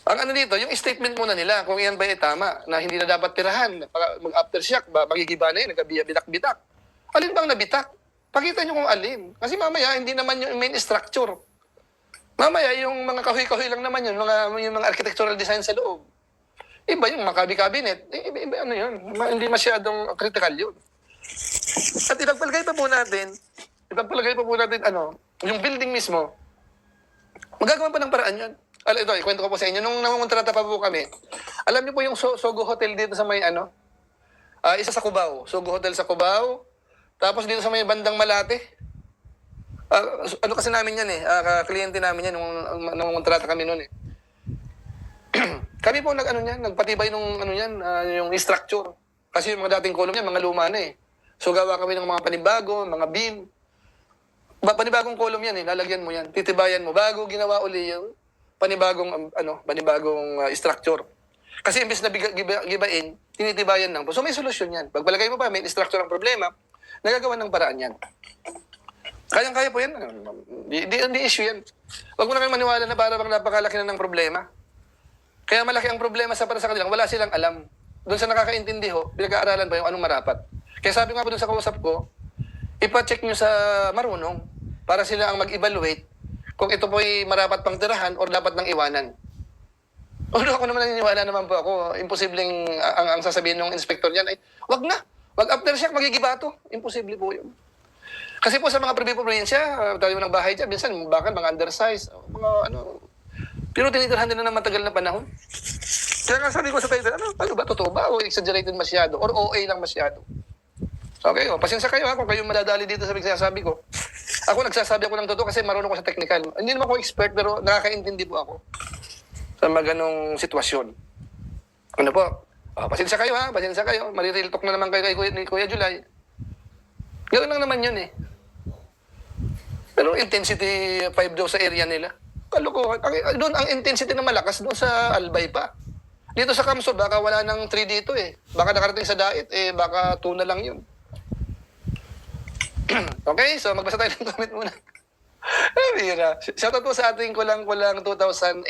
Ang ano dito, yung statement muna nila, kung yan ba ay tama, na hindi na dapat tirahan, mag-aftershock, magigiba na yun, nagkabitak-bitak. Alin bang nabitak? Pakita nyo kung alin. Kasi mamaya, hindi naman yung main structure. Mamaya, yung mga kahoy-kahoy lang naman yun, yung mga architectural design sa loob. Iba yung makabi-cabinet. Iba ano yun, hindi masyadong critical yun. At ipagpalagay pa po natin, yung building mismo, magagawa pa ng paraan yan. Ito, ikwento ko po sa inyo. Nung nangungontrata pa po kami, alam niyo po yung Sogo Hotel dito sa may isa sa Cubao. Sogo Hotel sa Cubao. Tapos dito sa may bandang Malate. Ano kasi namin yan eh. Kliyente namin yan nung nangungontrata kami noon eh. Kami po nagpatibay nung yung structure. Kasi yung mga dating kolong yan, mga luma na eh. So gawa kami ng mga panibago, mga beam. Panibagong kolom yan eh, lalagyan mo yan. Titibayan mo bago ginawa uli yung panibagong structure. Kasi imbes na gibain, tinitibayan lang po. So may solusyon yan. Pagbalagay mo pa, may structure ang problema, nagagawa ng paraan yan. Kayang-kaya po yan. Hindi issue yan. Huwag mo na kayo maniwala na para bang napakalaki na ng problema. Kaya malaki ang problema para sa kanilang, wala silang alam. Doon sa nakakaintindi ho, pinag-aaralan pa yung anong marapat. Kaya sabi nga po doon sa kausap ko, ipa-check nyo sa marunong para sila ang mag-evaluate kung ito po'y marapat pang tirahan o dapat nang iwanan. Ako naman naniniwala naman po ako, imposibleng ang sasabihin ng inspector niyan ay, wag na, wag aftershock, magigibato. Imposible po yun. Kasi po sa mga probinsya, tayo ng bahay dyan, minsan bakal, mga undersize, pero tinitirhan nila ng matagal na panahon. Kaya nga sabi ko sa title, ano ba, totoo ba? O exaggerated masyado? Or OA lang masyado? Okay, pasensya kayo kung kayo madadali dito sa sinasabi ko. Ako nagsasabi ako ng totoo kasi marunong ko sa technical. Hindi naman ako expert pero nakakaintindi po ako sa mga ganong sitwasyon. Ano po? Pasensya kayo pasensya kayo. Marireal talk na naman kayo ni Kuya July. Ganoon lang naman yun eh. Pero intensity 5 daw sa area nila. Kalokohan. Doon ang intensity na malakas doon sa Albay pa. Dito sa Kamsur, baka wala ng 3 dito eh. Baka nakarating sa Dait, baka 2 na lang yun. Okay, so magbasa tayo ng comment muna. Bira. Shoutout po sa ating kulang 2,800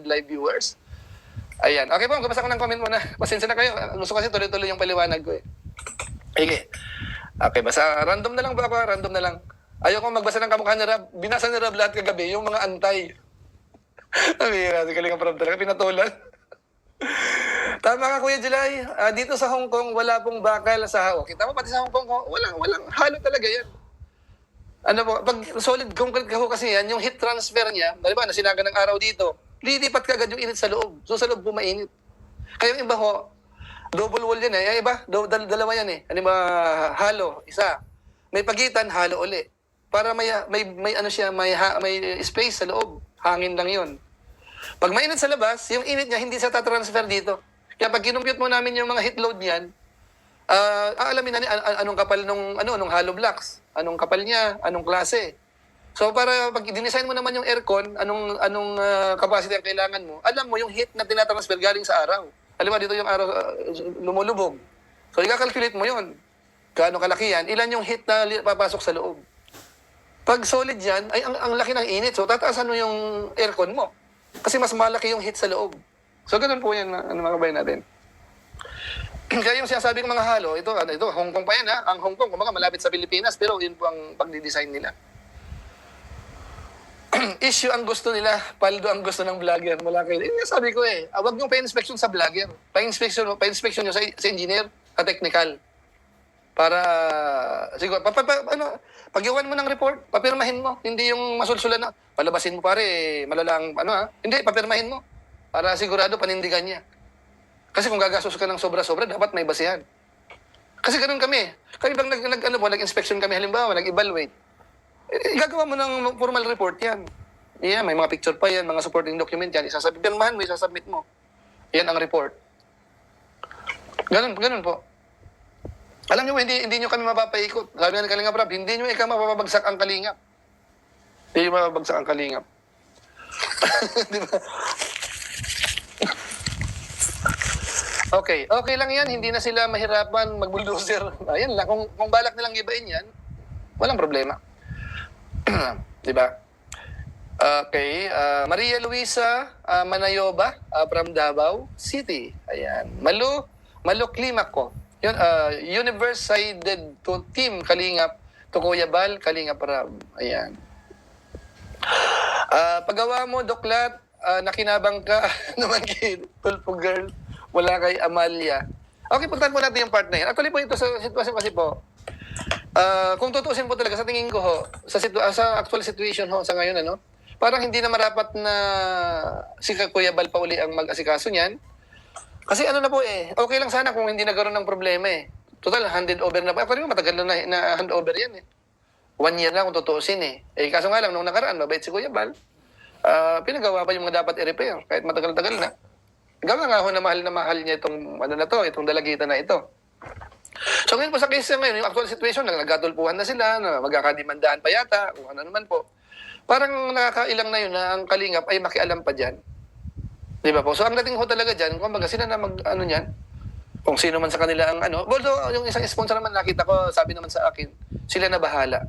live viewers. Ayan. Okay po, magbasa ko ng comment muna. Pasensya na kayo. Gusto kasi tuloy-tuloy yung paliwanag ko eh. Okay. Okay, basa. Random na lang ba ako? Random na lang. Ayoko magbasa ng kamukha ni Rab. Binasa ni Rab lahat kagabi, yung mga antay. Bira. Kalinga parang talaga pinatulan. Tama ka, Kuya July. Dito sa Hong Kong, wala pong bakal sa hao. Kita mo, pati sa Hong Kong, walang halo talaga yan. Ano po, pag solid concrete ka ho kasi yan, yung heat transfer niya, diba, nasinaga ng araw dito, lilipat ka agad yung init sa loob. So sa loob po mainit. Kaya yung iba ho, double wall yan eh. Yung iba, dalawa yan eh. Ano ba, halo, isa. May pagitan, halo uli. Para may space sa loob. Hangin lang yun. Pag mainit sa labas, yung init niya hindi sa tatransfer dito. Kaya pag kinumpute mo namin yung mga heat load niyan, aalamin na anong kapal nung hollow blocks, anong kapal niya, anong klase. So para pag dinesign mo naman yung aircon, anong capacity ang kailangan mo, alam mo yung heat na tinatransfer galing sa araw. Alam mo dito yung araw lumulubog. So i-calculate mo yun. Gaano kalaki yan, ilan yung heat na papasok sa loob. Pag solid yan, ay ang laki ng init. So, tataasan mo yung aircon mo. Kasi mas malaki yung heat sa loob. So, ganun po yan, mga kabayan natin. Kaya yung sinasabi ng mga halo, ito, Hong Kong pa yan, ha? Ang Hong Kong, kumbaga malapit sa Pilipinas, pero yun po ang pagdidesign nila. Issue ang gusto nila, paldo ang gusto ng vlogger. Wala kayo. Yun yung sabi ko huwag nyo pa-inspection sa vlogger. Pa-inspection nyo sa engineer, sa technical. Para, siguro, pag-iwan mo ng report, papirmahin mo. Hindi yung masulsulan na, palabasin mo pare, malalang, hindi, papirmahin mo. Para sigurado panindigan niya. Kasi kung gagastos ka ng sobra-sobra, dapat may basihan. Kasi ganun kami. Kami bang nag-inspection kami, halimbawa, nag-evaluate. Gagawa mo ng formal report yan. Yeah, may mga picture pa yan, mga supporting document yan. Pirmahan mo, isasubmit mo. Yan ang report. Ganun po. Alam nyo, hindi nyo kami mapapaikot. Sabi nga ng Kalingap Rab, hindi nyo mapapabagsak ang Kalingap. Hindi nyo mapapabagsak ang Kalingap. Di ba? Okay lang yan. Hindi na sila mahirapan mag-bulldozer. Ayan lang. Kung balak nilang ibain yan, walang problema. Di ba? Okay. Maria Luisa Manayoba from Davao City. Ayan. Malu Climaco. Yun, Universe-sided to Team Kalingap, to Kuya Bal, Kalingap Rab. Ayan. Paggawa mo, Doklat, nakinabang ka naman kay Tulpo Girl, wala kay Amalia. Okay, puntahan po natin yung part na yun. Actually po ito sa sitwasyon kasi po, kung tutusin po talaga, sa tingin ko ho, sa actual situation ho, sa ngayon, parang hindi na marapat na si Kuya Bal pa uli ang mag-asikaso niyan. Kasi na po okay lang sana kung hindi nagkaroon ng problema Total, handed over na po. Actually, matagal na hand over yan 1 year na kung tutuusin kaso nga lang, nung nakaraan, mabait si Kuya Bal, pinagawa pa yung mga dapat i-repair, kahit matagal-tagal na. Gawin nga ho na mahal niya itong, itong dalagitan na ito. So ngayon po sa case ngayon, yung actual situation, nagkatulpuhan na sila, na magkakadimandaan pa yata, kung ano naman po. Parang nakakailang na yun na ang Kalingap ay makialam pa dyan. Di ba po? So ang dating ho talaga dyan, kumbaga sila na niyan, kung sino man sa kanila ang although yung isang sponsor naman nakita ko, sabi naman sa akin, sila na bahala.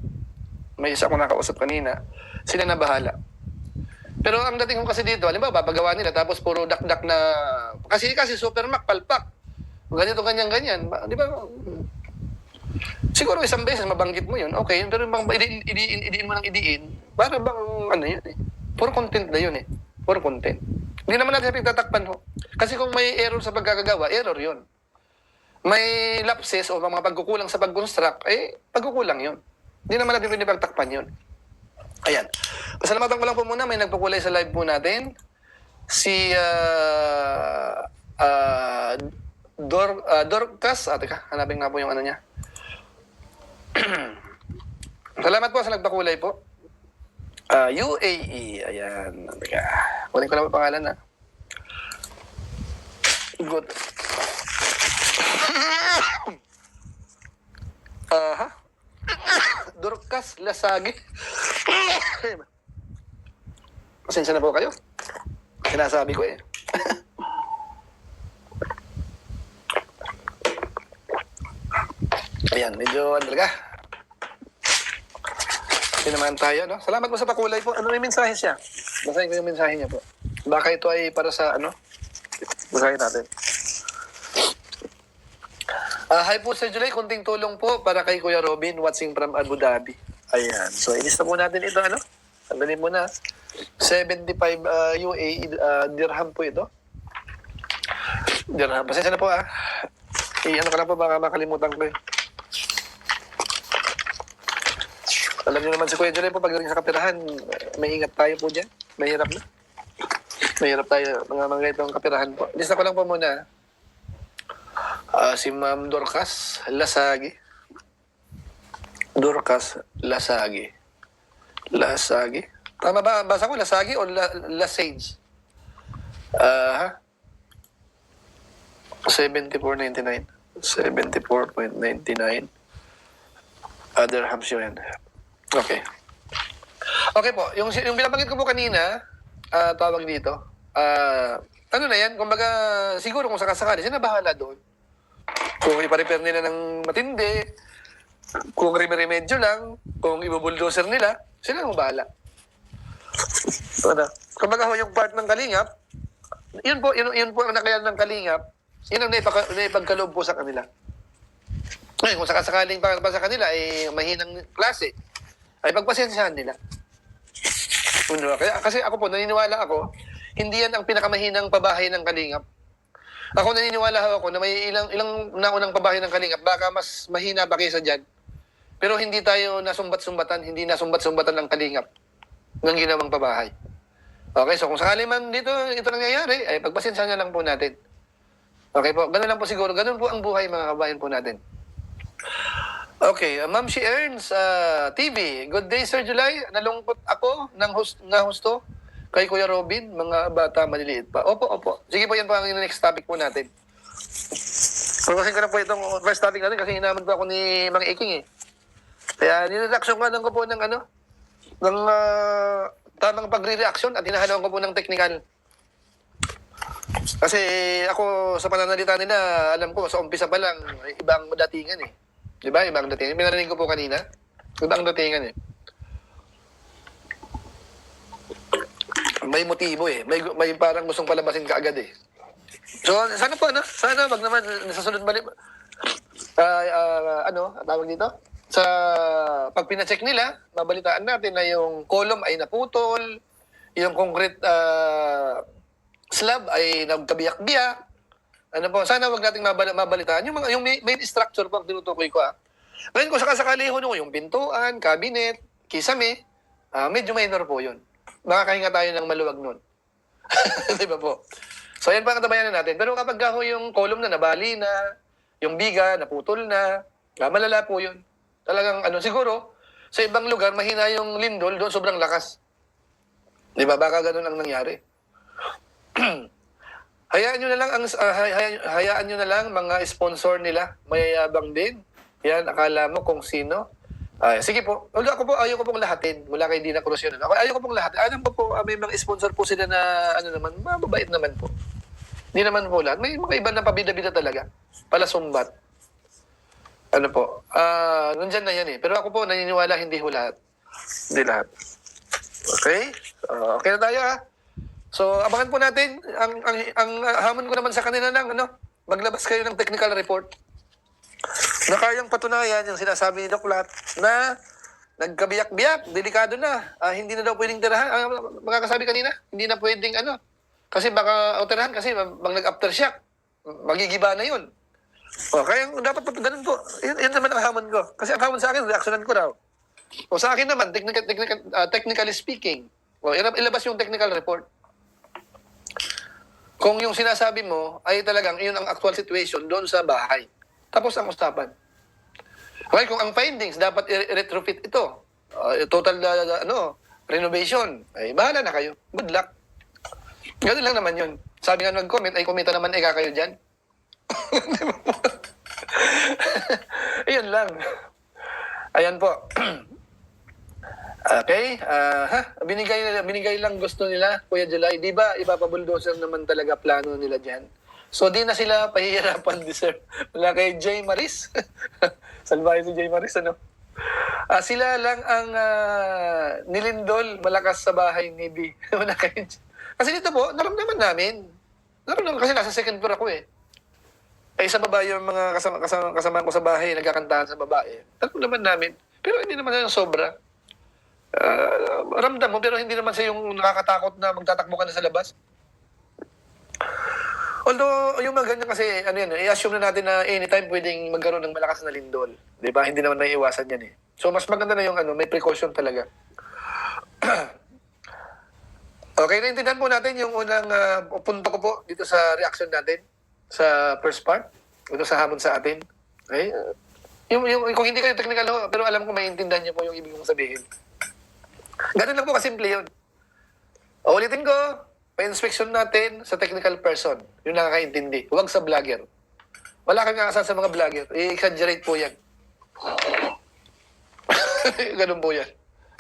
May isa akong nakausap kanina, sila na bahala. Pero ang dating ko kasi dito, halimbawa, babagawa nila, tapos puro dak-dak na, kasi Supermac, palpak. Ganito, ganyan. Di ba? Siguro isang beses mabanggit mo yun, okay. Pero bang idiin mo ng idiin, para bang yun Puro content na yun Puro content. Hindi naman natin pagtatakpan ho. Kasi kung may error sa pagkakagawa, error yun. May lapses o mga pagkukulang sa pag-construct, pagkukulang yun. Hindi naman natin pinipagtakpan yun. Ayan. Pasalamatan ko lang po muna, may nagpakulay sa live po natin. Si Dorcas. Teka, hanapin nga po yung niya. Salamat po sa nagpakulay po. UAE. Ayan. Teka. Kunin ko lang po pangalan Good. Dorcas Lasagi. Pasensya na po kayo. Sinasabi ko Ayan, medyo talaga. Hindi naman tayo, Salamat po sa pakulay po. Ano yung mensahe siya? Basahin ko yung mensahe niya po. Baka ito ay para sa Basahin natin. Hi po Sir July, kunting tulong po para kay Kuya Robin, watching from Abu Dhabi. Ayan. So, ilista po natin ito, Sandali muna. 75 UAE dirham po ito. Dirham. Pasensya na po, ka lang po, baka makalimutan ko Alam niyo naman si Kuya July po, pagdating sa kapirahan, may ingat tayo po dyan. Mahirap na. Mahirap tayo, mga itong kapirahan po. Ilista ko lang po muna. Si Ma'am Dorcas Lasagi. Dorcas Lasagi. Lasagi. Tama ba? Basa ko Lasagi o Lasage? 74.99. 74.99. Dirhams yun. Okay. Okay po. Yung binabanggit ko po kanina, tawag dito, na yan, kumbaga, siguro kung sakasakali, sila bahala doon. Kung iparepair nila ng matindi, Kung remedyo lang, kung ibubuldoser nila, sila ang bahala. Ano? Kumbaga ho, yung part ng Kalingap, yun po ang nakayan ng Kalingap, yun ang naipagkaloob po sa kanila. Ngayon, kung sakasakaling pa sa kanila ay mahinang klase, ay pagpasensyahan nila. Kaya, kasi ako po, naniniwala ako, hindi yan ang pinakamahinang pabahay ng Kalingap. Ako naniniwala ako na may ilang naunang pabahay ng Kalingap, baka mas mahina pa kaysa dyan. Pero hindi tayo nasumbat-sumbatan, hindi nasumbat-sumbatan ng Kalingap ng ginawang pabahay. Okay, so kung sakali man ito nangyayari, ay pagpasensyahan na lang po natin. Okay po, ganun lang po siguro. Ganun po ang buhay mga kabayan po natin. Okay, Ma'am She Earns TV. Good day, Sir July. Nalungkot ako na husto kay Kuya Robin, mga bata maliliit pa. Opo. Sige po, yan po ang next topic po natin. Pagkasin ko na po itong first topic natin kasi hinaman po ako ni Mang Iking eh. Kaya nireaction ko po ng tamang pagre-reaction at hinahaluan ko po ng technical. Kasi ako sa pananalita nila, alam ko sa umpisa pa lang, ibang datingan eh. Di ba? Ibang datingan. Pinarinig ko po kanina. Ibang datingan eh. May motibo eh. May parang gustong palabasin ka agad eh. So, sana po, sana wag naman sa sunod balik. Tawag dito? Sa pag pina-check nila, mabalitaan natin na yung column ay naputol, yung concrete slab ay nagkabiyak-biyak. Ano po, sana wag nating mabalitaan. Yung main structure po ang tinutukoy ko. Ngayon kung sakasakali ho yung pintuan, cabinet, kisame, medyo minor po yun. Makakahinga tayo ng maluwag nun. Di ba po? So yan pa ang tabayanan natin. Pero kapag ho yung column na nabali na, yung biga naputol na, malala po yun. Talagang siguro, sa ibang lugar, mahina yung lindol, doon sobrang lakas. Di ba? Baka ganun ang nangyari. Hayaan nyo na lang mga sponsor nila, mayayabang din. Yan, akala mo kung sino. Sige po. Ayaw ko pong lahatin. Mula kay Dina Cruz yun. Ayaw ko pong lahatin. Alam po, may mga sponsor po sila na, mababait naman po. Hindi naman po lahat. May mga iba na pabida-bida talaga. Palasumbat. Nandyan na yan eh. Pero ako po, naniniwala hindi ho lahat. Hindi lahat. Okay? Okay na tayo ha. So, abangan po natin. Ang hamon ko naman sa kanila lang, maglabas kayo ng technical report na kayang patunayan yung sinasabi ni Doc Lat na nagkabiyak-biyak, delikado na. Hindi na daw pwedeng tirahan. Makakasabi kanina, hindi na pwedeng kasi baka tirahan kasi bang nag-aftershock. Magigiba na yun. Kaya dapat ganun po. Yan naman ang hamon ko. Kasi ang hamon sa akin, reaksyonan ko raw. O sa akin naman, technically speaking, ilabas yung technical report. Kung yung sinasabi mo ay talagang yun ang actual situation doon sa bahay. Tapos ang usapan. Okay, kung ang findings dapat i-retrofit ito, total renovation, ay bahala na kayo. Good luck. Ganun lang naman yun. Sabi nga nag-comment, ay kumita naman kayo dyan. Ayan lang. Ayan po. Okay. Binigay lang gusto nila, Kuya July. Di ba, ipapabuldoser naman talaga plano nila dyan. So, di na sila pahihirapan, sir. Wala kay J. Maris. Salbahe si J. Maris, sila lang ang nilindol malakas sa bahay ni B. Wala kay J. Kasi dito po, naramdaman namin. Kasi nasa second floor ako eh. Sa baba yung mga kasama ko sa bahay, nagkakantahan sa babae. Naramdaman namin. Pero hindi naman yung sobra. Ramdam mo, pero hindi naman siya yung nakakatakot na magtatakbo ka na sa labas. Although, yung mga ganyan kasi, i-assume na natin na anytime pwedeng magkaroon ng malakas na lindol. Di ba? Hindi naman naiiwasan yan eh. So, mas maganda na yung may precaution talaga. Okay, naintindihan po natin yung unang punto ko po dito sa reaction natin sa first part. Ito sa hamon sa atin. Okay? Kung hindi kayo technical, pero alam ko maintindihan niyo po yung ibig kong sabihin. Ganun lang po kasimple yun. Ulitin ko, pa-inspection natin sa technical person, yung nakakaintindi. Huwag sa vlogger. Wala kang kakasal sa mga vlogger. I-exaggerate po yan. Ganun po yan.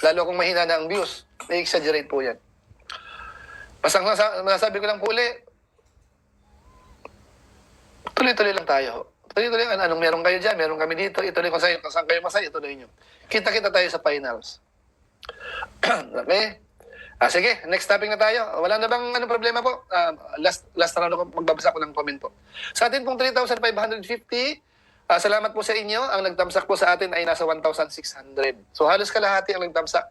Lalo kung mahina na ang views, i-exaggerate po yan. Basta masasabi ko lang po uli, tuloy-tuloy lang tayo. Tuloy-tuloy, anong meron kayo dyan, meron kami dito, ituloy ko sa'yo, kung saan kayo masaya, ituloy nyo. Kita-kita tayo sa finals. Okay? Sige, next topic na tayo. Wala na bang anong problema po? Last round ako, magbabasa ko ng comment po. Sa atin pong 3,550, salamat po sa inyo. Ang nagtamsak po sa atin ay nasa 1,600. So halos kalahati ang nagtamsak.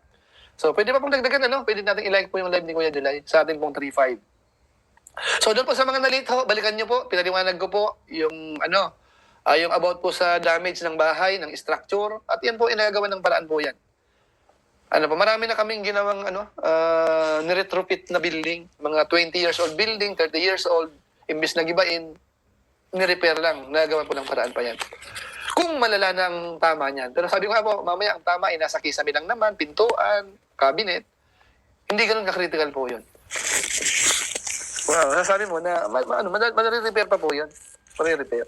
So pwede pa pong dagdagan, ano? Pwede natin i-like po yung live ni Kuya July sa atin pong 3,500. So doon po sa mga nalito, balikan nyo po, pinaliwanag ko po yung yung about po sa damage ng bahay, ng structure, at yan po inagawa ng paraan po yan. Marami na kaming ginawang niretrofit na building, mga 20 years old building, 30 years old, imbis na gibain, nirepair lang, nagawa po ng paraan pa yan. Kung malala na ang tama niyan. Pero sabi ko nga po, mamaya ang tama ay nasa kisame lang naman, pintuan, cabinet, hindi ganun ka-critical po yun. Wow, sabi mo na, madare-repair pa po yan. Madare-repair.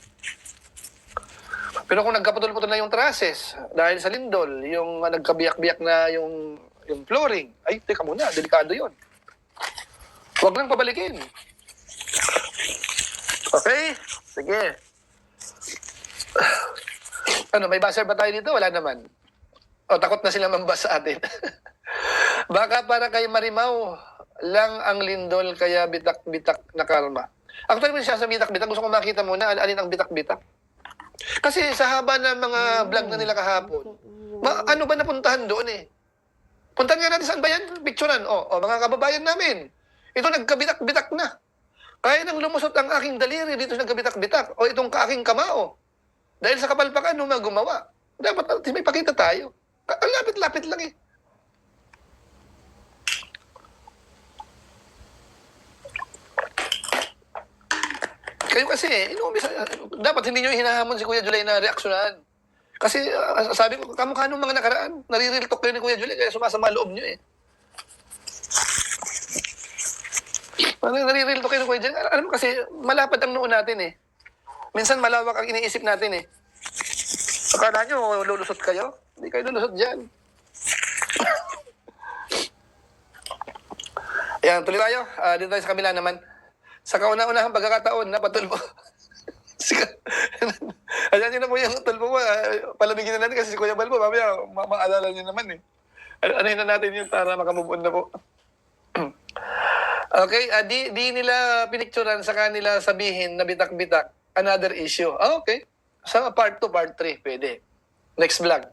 Pero kung nagkaputol-putol na yung trusses, dahil sa lindol, yung nagkabiyak-biyak na yung flooring, ay, teka muna, delikado yun. Huwag lang pabalikin. Okay? Sige. May buzzer ba tayo dito? Wala naman. Takot na sila mambasa sa atin. Baka para kay Marimaw lang ang lindol, kaya bitak-bitak na karma. Actually, siya sa bitak-bitak, gusto ko makita muna, alin ang bitak-bitak. Kasi sa haba ng mga vlog na nila kahapon, ano ba napuntahan doon eh? Puntahan nga natin saan ba yan? Picturean. Mga kababayan namin. Ito nagkabitak-bitak na. Kaya nang lumusot ang aking daliri, dito nagkabitak-bitak. Itong aking kamao. Dahil sa kapalpakan, gumawa. Dapat may pakita tayo. Lapit-lapit lang eh. Kayo kasi, dapat hindi nyo hinahamon si Kuya July na reaksyonan. Kasi sabi ko, kamukha nung mga nakaraan, nare-real talk kayo ni Kuya July, kaya sumasama loob nyo eh. Nare-real talk kayo ni Kuya July. Alam mo kasi, malapad ang noo natin eh. Minsan malawak ang iniisip natin eh. Akala nyo, lulusot kayo? Hindi kayo lulusot dyan. Ayan, tuloy tayo. Dito tayo sa kabila naman. Sa kauna-unahang pagkakataon, napatulpo. Ayan nyo na po yung tulpo mo. Palamigin na natin kasi si Kuya Balbo, mamaya maalala nyo naman eh. Anuhin na natin yun para makamove on na po. Okay, di nila pinicturan sa kanila sabihin na bitak-bitak. Another issue. Okay. Sa part 2, part 3, pwede. Next vlog.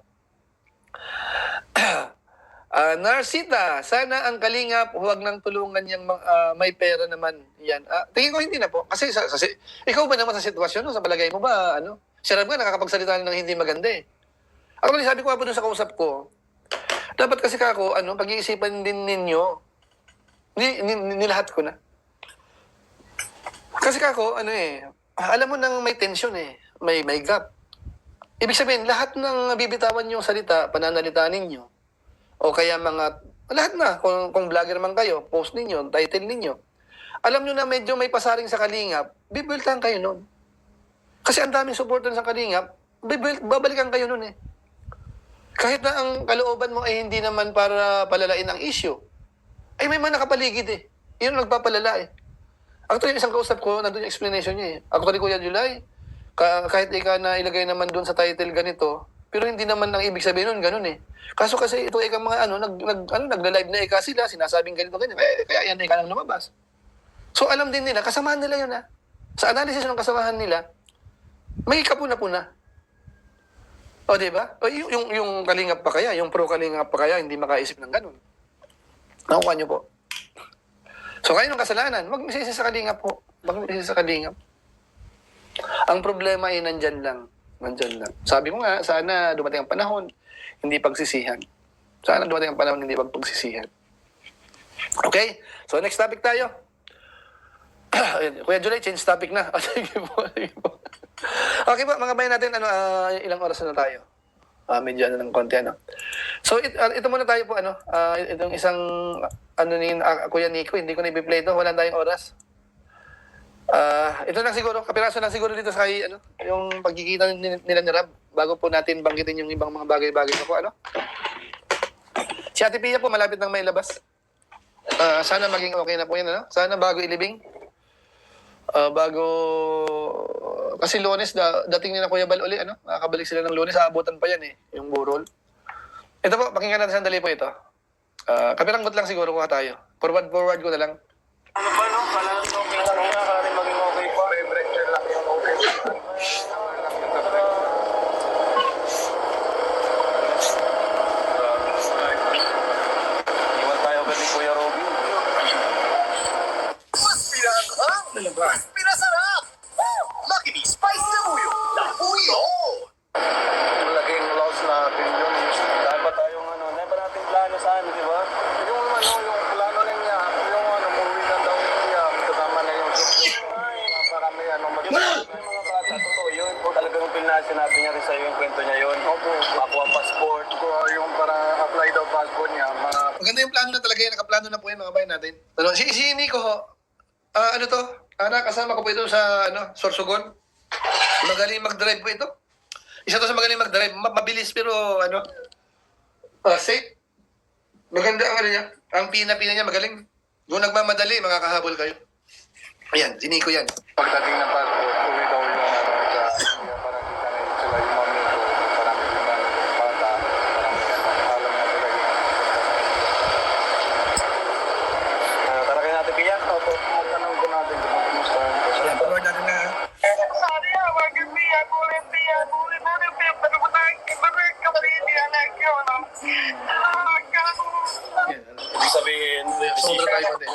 Narsita, sana ang Kalingap huwag nang tulungan yung may pera naman yan. Tingin ko hindi na po. Kasi ikaw ba naman sa sitwasyon, no? Sa palagay mo ba, Siya nga nakakapagsalita ng hindi maganda eh. Ako sabi ko nga po dun sa kausap ko, dapat kasi kako, pag-iisipan din ninyo, nilahat ko na. Kasi kako, alam mo nang may tension eh, may gap. Ibig sabihin, lahat ng bibitawan yung salita, pananalita ninyo, o kaya lahat na, kung vlogger man kayo, post ninyo, title ninyo. Alam nyo na medyo may pasaring sa Kalingap, bibuiltan kayo nun. Kasi ang daming supporter sa Kalingap, babalikan kayo nun eh. Kahit na ang kalooban mo ay hindi naman para palalain ang issue, ay may mga nakapaligid eh. Yun ang nagpapalala eh. Actually, isang kausap ko, nandun yung explanation niya eh. Actually, Kuya July, kahit ikaw na ilagay naman dun sa title ganito, pero hindi naman ang ibig sabihin nun, ganun eh. Kaso kasi ito ika mga nagla-live na ika sila, sinasabing ganito ganyan. Kaya yan ika nang lumabas. So alam din nila, kasamahan nila yun ha. Sa analysis ng kasamahan nila, may kapuna-puna. O diba? O, yung Kalingap pa kaya, yung pro Kalingap pa kaya, hindi makaisip ng ganun. Nakuha nyo po. So kayo ng kasalanan, wag misisi sa Kalingap po. Wag misisi sa Kalingap. Ang problema ay nandyan lang. Nandyan lang. Sabi ko nga, sana dumating ang panahon, hindi pagsisihan. Sana dumating ang panahon, hindi pagsisihan. Okay? So next topic tayo. Kuya July, change topic na. Sige po. Okay po, mga bayan natin, ilang oras na tayo? Medyo ng konti, So, ito muna tayo po, itong isang, ni Kuya Nico, hindi ko na-play ito, wala tayong oras. Ito lang siguro, kapiraso lang siguro dito sa yung pagkikita nila ni Rab, bago po natin banggitin yung ibang mga bagay-bagay na po, Si Ate Pia po, malapit nang may labas. Sana maging okay na po yan, Sana bago ilibing. Bago, kasi Lunes, dating nila Kuya Bal uli, ano? Makakabalik sila ng Lunes, aabutan pa yan eh, yung burol. Ito po, pakinggan natin sandali po ito. Kapiranggot lang siguro kuha tayo. Forward ko na lang. Ano ba, no? Kala natin okay lang. Kala rin maging okay pa. Pressure lang yung okay. Iwan tayo agad ni Kuya Robin. Mas pinaanghang! Mas pinasarap! Lucky Me Spice na Uyo! Uyo! Laging loss natin yun. Dahil ba tayong ano, dahil ba natin plano sa ano, di ba? Yung ano, yung plano na niya, yung ano, movie na daw niya, kasama na yung marami ano, mga bata, totoo yun. O talagang sinabi niya rin sa'yo yung kwento niya yun. Opo. Makuha ang passport. Yung para apply daw passport niya, mga... Maganda yung plano na talaga yan. Nakaplano na po yan mga bayan natin. Ano, si Nico ho, ano to? Kasama ko po ito sa Sorsogon. Magaling mag-drive po ito. Isa to sa magaling mag-drive. Mabilis pero safe. Maganda ang ano niya. Ang pina-pina niya magaling. Kung nagmamadali, makakahabol kayo. Ayan, si Nico yan. Pagdating ng passport, uwi daw yung ano, parang kita na sila yung mami ko, parang yung bata, parang alam na sila yung tara kayo natin, Pia. Opo, tanong ko natin kung kumustahan ko siya. Ayan, forward natin na. Ayan, Ibig sabihin, sobra tayo pa din.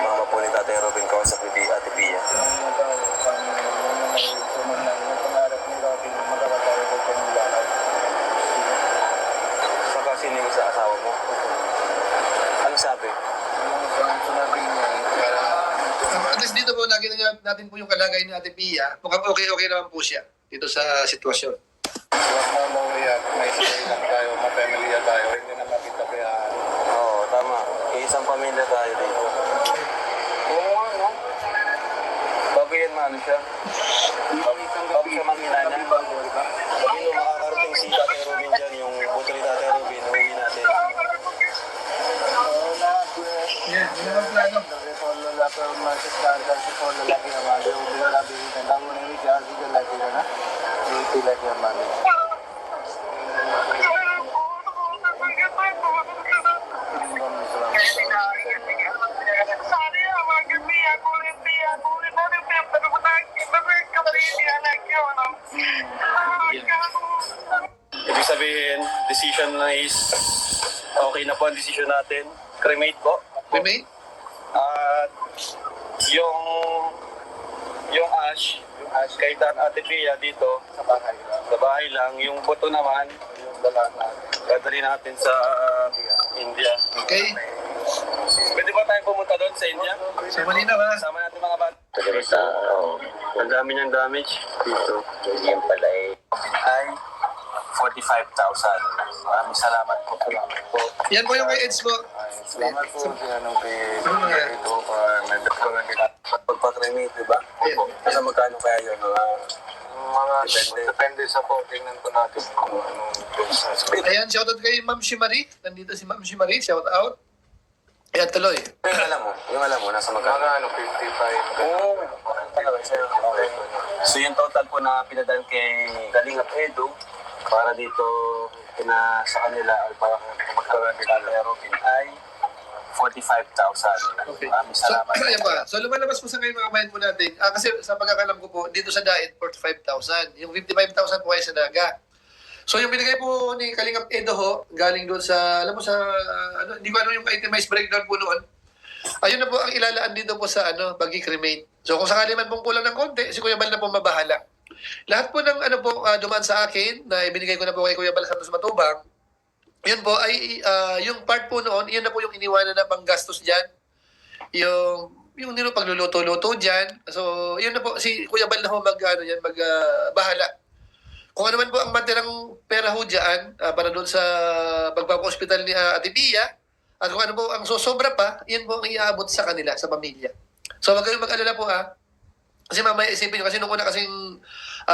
Mama po ni Tatay Robin kausap ni Ate Pia. Saka sino yung sa asawa mo? Ano sabi? At least dito po, nakita natin po yung kalagay ni Ate Pia. Mukhang okay naman po siya dito sa sitwasyon. May sarili lang tayo, ma-familia tayo, hindi na makitabihan. Oo, tama. Isang pamilya tayo dito. Oo nga, no? Bago yan, maano siya? Bago siya manghina niya. Bago makakarating si Tatay Robin dyan, yung buto ni Tatay Robin, uwi natin. Yan, yun naman plano. Ibig sabihin, decision na is okay na po ang decision natin. Cremate po. Remain? At yung ash kay Ate Pia dito sa bahay lang. Yung buto naman, dadali natin sa India. Okay. Pwede ba tayong pumunta doon sa India? Sa Manila ba? Kasama natin mga bata. Ang dami niyang damage dito. Yan pala ay 45,000. Maraming salamat po. Yan po yung kay Eds po. Salamat po kay ito pagpakremate, di ba? Opo. Kasi magkano kaya yun? Depende sa po. Tingnan po natin kung anong business. Ayan, shoutout kay Ma'am Shimari. Nandito si Ma'am Shimari, shout out. Ayan, tuloy. Yung alam mo, nasa magkano? 55. Oo. Okay. So yung total po na pinadal kay Kalingap Edu para dito sa kanila ay para magkaroon ng Tatay Robin ay 45,000. Okay. Maraming So, salamat. ayan pa. So, lumalabas po sa ngayon mga bayan po natin. Kasi sa pagkakalam ko po, dito sa Daet, 45,000. Yung 55,000 po ay sa Naga. So, yung binigay po ni Kalingap Edo ho, galing doon sa, alam mo sa, hindi ko ano yung itemized breakdown po noon. Ayun na po ang ilalaan dito po sa Bagi Cremate. So, kung sakali man pong kulang ng konti, si Kuya Bal na po mabahala. Lahat po ng dumaan sa akin, na ibinigay ko na po kay Kuya Bal Santos Matubang, yun po ay yung part po noon, yun na po yung iniwanan na panggastos dyan. Yung pagluluto-luto dyan. So, yun na po, si Kuya Bal na po bahala. Kung ano man po ang matirang pera ho dyan, para doon sa pagpapa-hospital ni Ate Pia, at kung ano po ang sosobra pa, yan po ang iaabot sa kanila, sa pamilya. So, wag kayong mag-alala po Kasi mamaya isipin nyo, kasi nung una kasing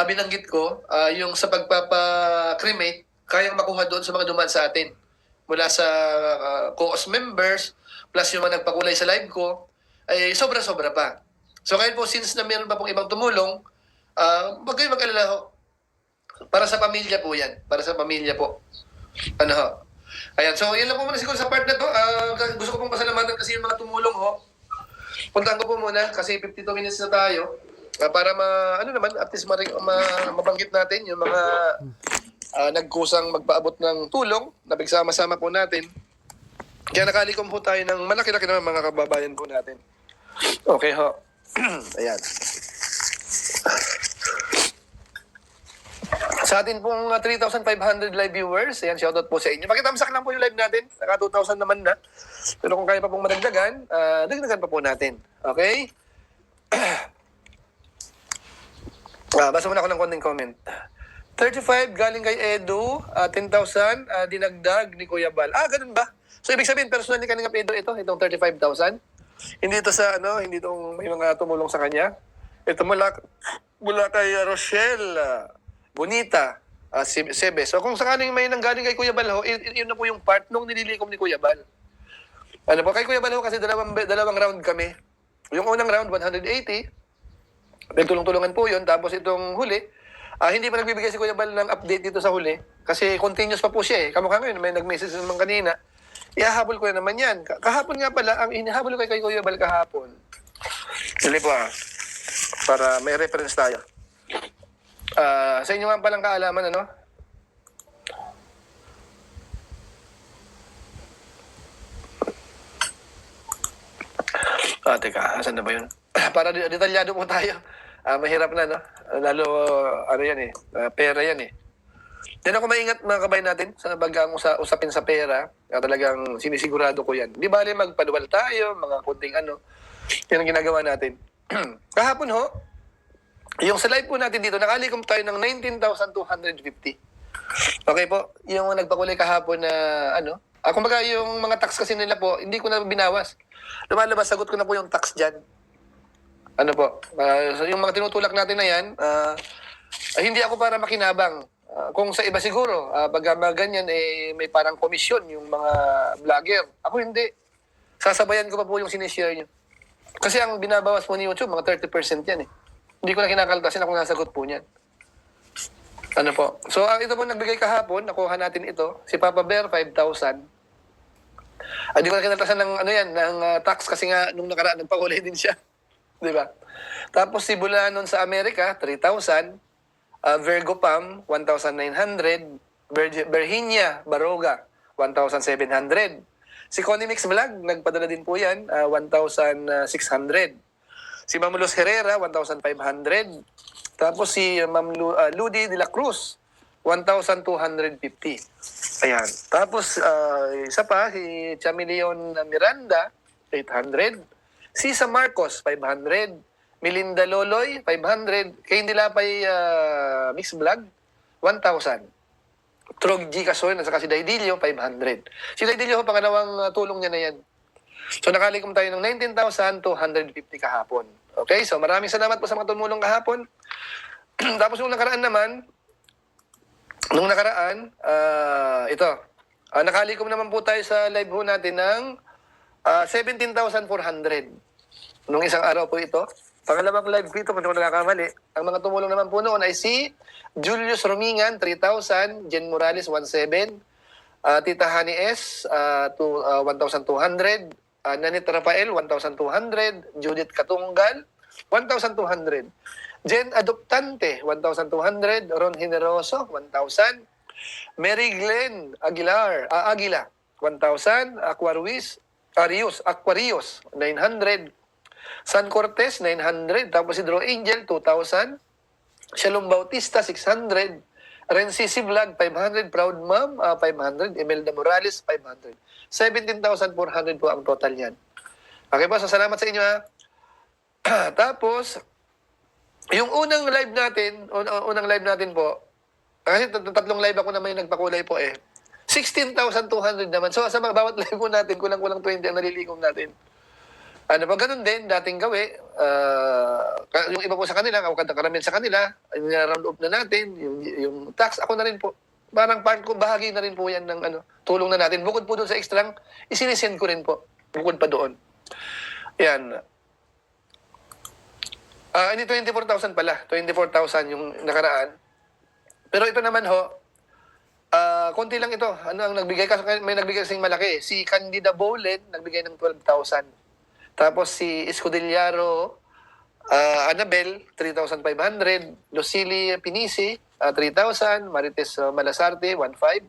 binanggit ko, yung sa pagpapa-cremate, kayang makuha doon sa mga dumaan sa atin. mula sa co-host members, plus yung mga nagpakulay sa live ko, ay sobra-sobra pa. So ngayon po, since na meron pa pong ibang tumulong, wag kayong mag-alala ho. Para sa pamilya po yan. Para sa pamilya po. Ano ho? Ayan, so yan lang po muna siguro sa part na to. Gusto ko pong pasalamatan kasi yung mga tumulong ho. Puntahan ko po muna kasi 52 minutes na tayo. Para at least mabanggit natin yung mga nagkusang magpaabot ng tulong na bigsama-sama po natin. Kaya nakalikom po tayo ng malaki-laki naman mga kababayan po natin. Okay ho. Ayan. Sa atin pong 3,500 live viewers, ayan, shoutout po sa inyo. Pakitamsak lang po yung live natin. Naka 2,000 naman na. Pero kung kaya pa pong madagdagan, dagdagan pa po natin. Okay? Basta muna ako ng konting comment. 35 galing kay Edu, 10,000 dinagdag ni Kuya Bal. Ganun ba? So ibig sabihin personal ni Kalingap Edu itong 35,000. Hindi ito sa hindi itong may mga tumulong sa kanya. Ito mula kay Rochelle Bonita, Sebe. So kung sakaling may nanggaling kay Kuya Bal, yun na po yung part nung nililikom ni Kuya Bal. Ano po, kay Kuya Bal kasi dalawang round kami. Yung unang round, 180. Nagtulong-tulungan po yun. Tapos itong huli, hindi pa nagbibigay si Kuya Bal ng update dito sa huli. Kasi continuous pa po siya eh. Kamukha ngayon, may nag-message naman kanina. Ihahabol ko na naman yan. Kahapon nga pala, ang hinahabol ko kay Kuya Bal kahapon. Dili po para may reference tayo. Sa inyo nga palang kaalaman, ano? Teka, saan na ba yun? Para detalyado po tayo. Mahirap na, no? Lalo, yan eh, pera yan eh. Yan ako maingat mga kabayan natin sa bagang usapin sa pera. Talagang sinisigurado ko yan. Di bali magpaduwal tayo, mga kunting yan ang ginagawa natin. Kahapon ho, yung sa live po natin dito, nakalikom tayo ng 19,250. Okay po, yung nagpakulay kahapon na kumbaga yung mga tax kasi nila po, hindi ko na binawas. Lumalabas, sagot ko na po yung tax dyan. So yung mga tinutulak natin na yan, hindi ako para makinabang. Kung sa iba siguro, pag ganyan, may parang komisyon yung mga vlogger. Ako hindi. Sasabayan ko pa po yung sinishare nyo. Kasi ang binabawas po ni YouTube, mga 30% yan eh. Hindi ko na kinakaltasin ako nasagot po niyan. So, ito po nagbigay kahapon, nakuha natin ito. Si Papa Bear, 5,000. Hindi ko na kinakaltasin ng tax kasi nga nung nakaraan, nagpakulay din siya. Di ba? Tapos si Bulanon sa Amerika, 3,000. Virgo Pam, 1,900. Virginia Baroga, 1,700. Si Connie Mix Vlog, nagpadala din po yan, 1,600. Si Ma'am Luz Herrera, 1,500. Tapos si Ma'am Ludi de la Cruz, 1,250. Ayan. Tapos isa pa, si Chameleon Miranda, 800. Si Sa Marcos, 500. Melinda Loloy, 500. Kay Indilapay Mix Vlog, 1,000. Trog G. Casoy, at saka si Daidilio, 500. Si Daidilio, pangalawang tulong niya na yan. So nakalikom tayo ng 19,250 kahapon. Okay, so maraming salamat po sa mga tumulong kahapon. Tapos nung nakaraan naman, nakalikom naman po tayo sa live ho natin ng 17,400. Nung isang araw po ito. Pangalawang live ko ito, kung hindi ko nakakamali. Ang mga tumulong naman po noon ay si Julius Romingan, 3,000. Jen Morales, 1,700. Tita Hani S, 1,200. Nanit Rafael, 1,200. Judith Katunggal, 1,200. Jen Adoptante, 1,200. Ron Generoso, 1,000. Mary Glenn Aguila, 1,000. Aquarius, 900. San Cortez, 900. Tapos si Drew Angel, 2,000. Shalom Bautista, 600. Rencisi Vlog, 500. Proud Mom, 500. Imelda Morales, 500. 17,400 po ang total yan. Okay po, so salamat sa inyo ha. Tapos, yung unang live natin po, kasi tatlong live ako naman yung nagpakulay po 16,200 naman. So sa bawat live po natin, kulang-kulang 20 ang nalilikom natin. Ganun din, dating gawi, yung iba po sa kanila, karamihan sa kanila, round up na natin, yung tax, ako na rin po. parang part ko, bahagi na rin po yan ng tulong na natin. Bukod po doon sa extra, isinisend ko rin po. Bukod pa doon. Yan. Hindi 24,000 pala. 24,000 yung nakaraan. Pero ito naman ho, konti lang ito. Ano ang nagbigay? Kasi may nagbigay kasing malaki. Si Candida Bowlen, nagbigay ng 12,000. Tapos si Escudillaro Annabel, 3,500. Lucili Pinisi, 3,000. Marites Malasarte, 1,500.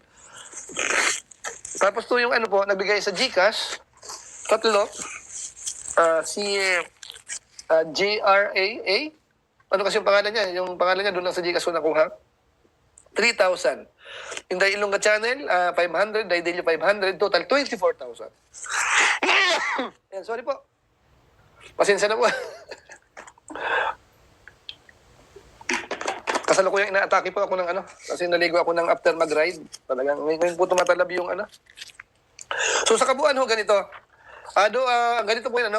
Tapos to yung po, nagbigay sa GCash, tatlo. Si JRAA, ano kasi yung pangalan niya? Yung pangalan niya doon lang sa GCash ko nakuha. 3,000. Yung Ilongga Channel, 500. Daidelio 500. Total, 24,000. Yan, sorry po. Pasensya na po. Kasalukuyang inaatake po ako ng kasi naligo ako ng after mag-ride. Talagang ngayon po tumatalab yung So sa kabuuan ho, ganito. Ganito po yun,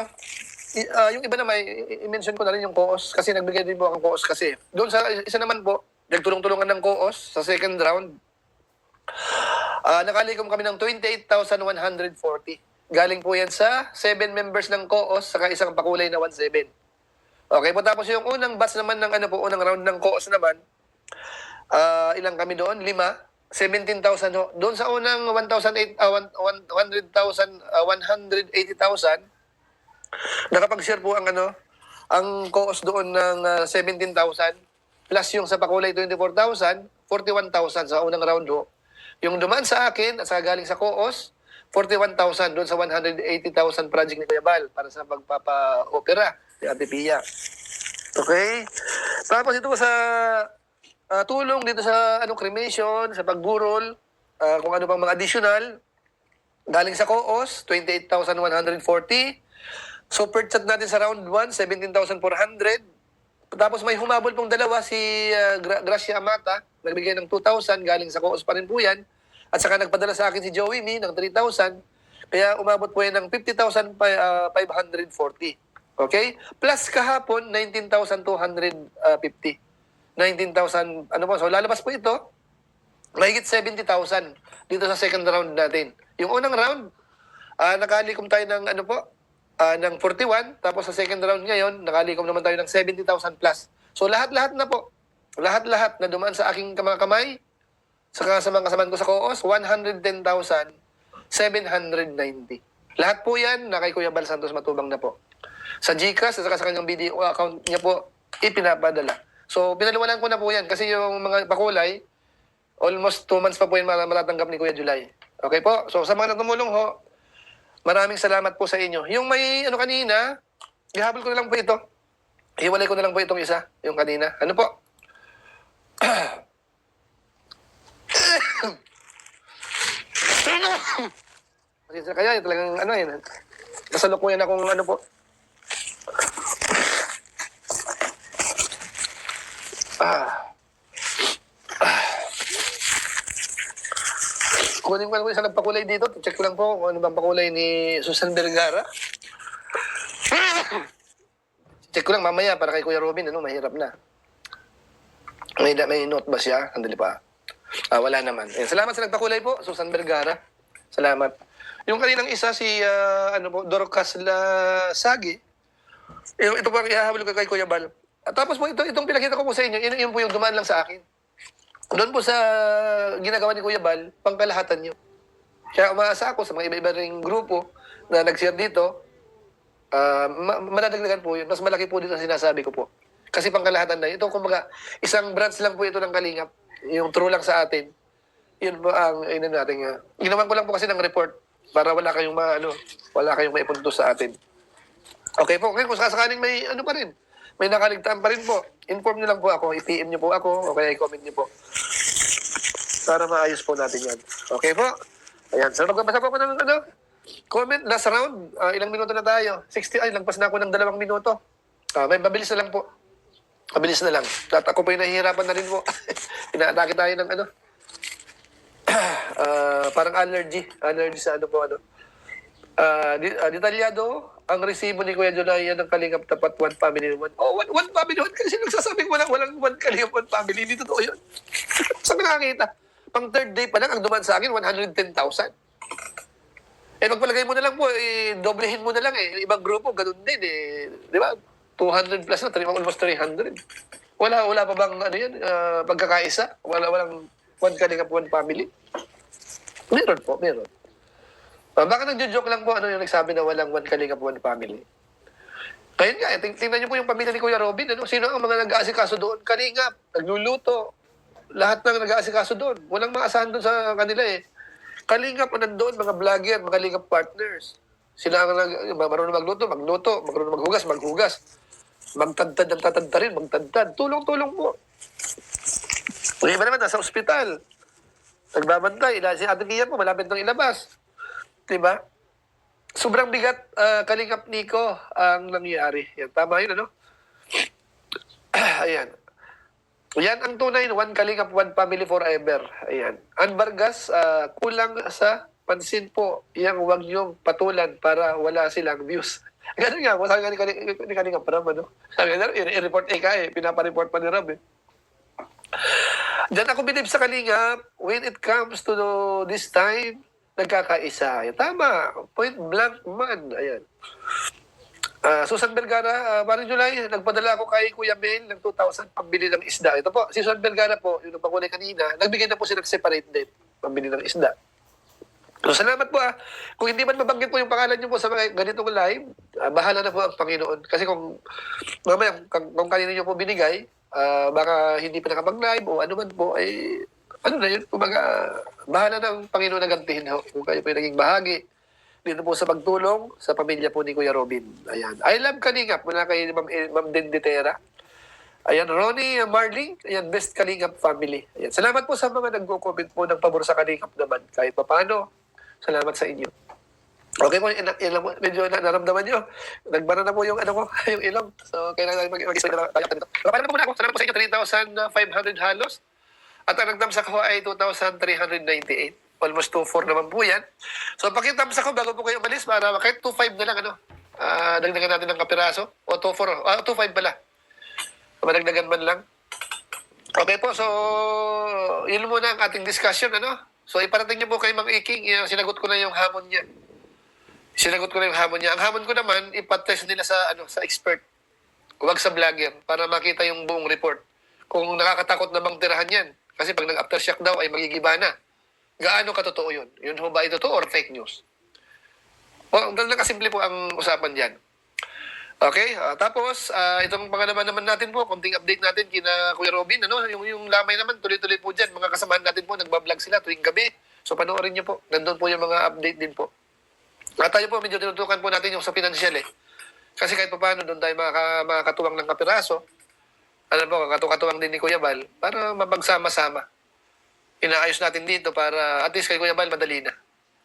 yung iba na i-mention ko na rin yung COOS kasi nagbigay din po ang COOS kasi. Doon sa isa naman po, nagtulong-tulungan ng COOS sa second round. Nakalikom kami ng 28,140. Galing po yan sa 7 members ng COOS saka isang pakulay na 1,700. Okay po, tapos yung unang batch naman ng unang round ng COOS naman, ilang kami doon? 5. 17,000 ho. Doon sa unang 180,000, nakapag-share po ang COOS doon ng 17,000 plus yung sa pakulay 24,000, 41,000 sa unang round ho. Yung dumaan sa akin at sa galing sa COOS, 41,000 doon sa 180,000 project ni Kuya Bal para sa pagpapa-opera ni Ate Pia. Okay? Tapos ito sa tulong dito sa cremation, sa pagburol, kung ano pang mga additional, galing sa COOS, 28,140. Super chat natin sa round 1, 17,400. Tapos may humabol pong dalawa, si Gracia Amata, nagbigay ng 2,000, galing sa COOS pa rin po yan. At saka nagpadala sa akin si Joey Mi ng 3,000. Kaya umabot po yan ng 50,540. Okay? Plus kahapon, 19,250. 19,000, so lalabas po ito, mahigit 70,000 dito sa second round natin. Yung unang round, nakalikom tayo ng ng 41, tapos sa second round ngayon, nakalikom naman tayo ng 70,000 plus. So lahat-lahat na po, lahat-lahat na dumaan sa aking mga kamay, saka sa mga kasamaan ko sa COOS, 110,790. Lahat po yan na kay Kuya Bal Santos Matubang na po. Sa GCash, at saka sa kanyang BDO account niya po, ipinapadala. So, pinaliwanan ko na po yan kasi yung mga pakulay, almost 2 months pa po yan matatanggap ni Kuya July. Okay po? So, sa mga natumulong ho, maraming salamat po sa inyo. Yung may kanina, ihabol ko na lang po ito. Hiwalay ko na lang po itong isa, yung kanina. Ano po? Kaya talagang kasalukuyan akong po. Kunin ko lang po isang nagpakulay dito. Check ko lang po kung ano bang pakulay ni Susan Vergara. Check ko lang mamaya para kay Kuya Robin. Mahirap na. May note ba siya? Sandali pa. Wala naman. Salamat sa nagpakulay po, Susan Vergara. Salamat. Yung kaninang isa, si Dorcas Lasagi. Ito po ang ihahabol ko kay Kuya Bal. At tapos po, itong pinakita ko po sa inyo, yun po yung dumaan lang sa akin. Doon po sa ginagawa ni Kuya Bal, pangkalahatan nyo. Kaya umaasa ako sa mga iba-iba ring grupo na nag-share dito, madadagdagan po yun. Mas malaki po dito ang sinasabi ko po. Kasi pangkalahatan na. Ito, kumbaga, isang branch lang po ito ng Kalingap. Yung true lang sa atin. Yun po ang natin. Ginawan ko lang po kasi ng report para wala kayong wala kayong maipunto sa atin. Okay po. Ngayon, kung sakaling may pa rin. May nakaligtaan pa rin po. Inform nyo lang po ako. I-PM nyo po ako. O kaya i-comment nyo po. Para maayos po natin yan. Okay po? Ayan. So, magbabasa po ako ng comment. Last round. Ilang minuto na tayo? 60. Ay, lagpas na ako ng 2 minuto. May mabilis na lang po. Mabilis na lang. At ako po yung nahihirapan na rin po. Inaatake tayo ng parang allergy. Allergy sa detalyado ang resibo ni Kuya July ng Kalingap Tapat 1 family 1. Oh, 1 family 1 kasi nagsasabing walang 1 Kalingap 1 family. Hindi totoo yun. Saan nakakita? pang third day pa lang, ang duman sa akin, 110,000. Eh, magpalagay mo na lang po, doblehin mo na lang eh. Yung ibang grupo, ganun din eh. Di ba? 200 plus na, almost 300. Wala pa bang, ano yan, pagkakaisa? Walang one kalingap, one family? Meron po, meron. Baka nagjo-joke lang po, ano yung nagsabi na walang one kalingap, one family. Ngayon nga, tingnan niyo po yung pamilya ni Kuya Robin. Ano? Sino ang mga nag-aasikaso doon? Kalingap, nagluluto. Lahat ng nag-aasikaso doon. Walang maasahan doon sa kanila eh. Kalingap ang nandoon, mga vlogger, mga kalingap partners. Sila ang marunong magluto, marunong maghugas, magtadtad ng tatadta rin, magtadtad. Tulong-tulong po. Kung iba naman, nasa ospital. Nagbabantay. Si Ate Kia po, malapit nang ilabas. Diba? Sobrang bigat, Kalingap Nico, ang nangyari. Yan, tama yun, ano? Ayan. Yan ang tunay, one Kalingap, one family forever. Ayan. Ann Vargas, kulang sa pansin po. Yang huwag niyong patulan para wala silang views. Ganun nga, sabi nga ni Kalingap Ram, ano? Sabi nga, i-report pinapareport pa ni Ram, eh. Diyan ako bilib sa Kalingap, when it comes to this time, nagkakaisa. Ayan, tama. Point blank man. Ayan. Susan Vergara, Maring July, nagpadala ako kay Kuya Mel ng 2,000 pambili ng isda. Ito po, si Susan Vergara po, yung nagpakulay kanina, nagbigay na po sila ng separate din, pambili ng isda. So, salamat po Kung hindi man mabanggit po yung pangalan niyo po sa mga ganitong live, bahala na po ang Panginoon. Kasi kung mamaya, kung kanino niyo po binigay, baka hindi pa nakapag-live o ano man po, ay ano na yun, kumbaga, bahala ng Panginoon na gantihin ho. Kung kayo po yung naging bahagi dito po sa pagtulong sa pamilya po ni Kuya Robin. Ayan. I love Kalingap mula kay Ma'am Denditera. Ayan, Ronnie Marling. Ayan, best Kalingap family. Ayan. Salamat po sa mga nag-comment po ng pabor sa Kalingap naman. Kahit pa paano, salamat sa inyo. Okay po, ilang po, medyo naramdaman nyo. Nagbara na po yung, ano ko, yung ilong. So, kailangan mag-explain na tayo dito. Kapag na po muna ako. Salamat po sa inyo, 3,500 halos. At ang nagdamsak ko ay 2,398. Almost 2,400 naman po yan. So, pakitams ako bago po kayo umalis para kahit 2,500 na lang, ano, dagdagan natin ng kapiraso. O 2,400, 2,500 pala. Madagdagan man lang. Okay po, so, yun muna ang ating discussion, ano. So, iparating niyo po kay Mang Iking, sinagot ko na yung hamon niya. Ang hamon ko naman, ipatest nila sa, sa expert. Huwag sa vlogger para makita yung buong report. Kung nakakatakot na bang tirahan yan. Kasi pag nag-aftershock daw ay magigiba na. Gaano katotoo yun? Yun ho ba ito or fake news? O, nakasimple po ang usapan dyan. Okay, tapos, itong pangalaman naman natin po, konting update natin kina Kuya Robin, ano? Yung lamay naman, tuloy-tuloy po dyan. Mga kasamahan natin po, nagbablog sila tuwing gabi. So, panoorin niyo po. Nandun po yung mga update din po. At tayo po, medyo tinutukan po natin yung sa financial eh. Kasi kahit pa paano, doon tayo makakatuwang ng kapiraso. Ano po, kakatuwang din ni Kuya Bal para mapagsama-sama. Inaayos natin dito para at least kay Kuya Bal madali na.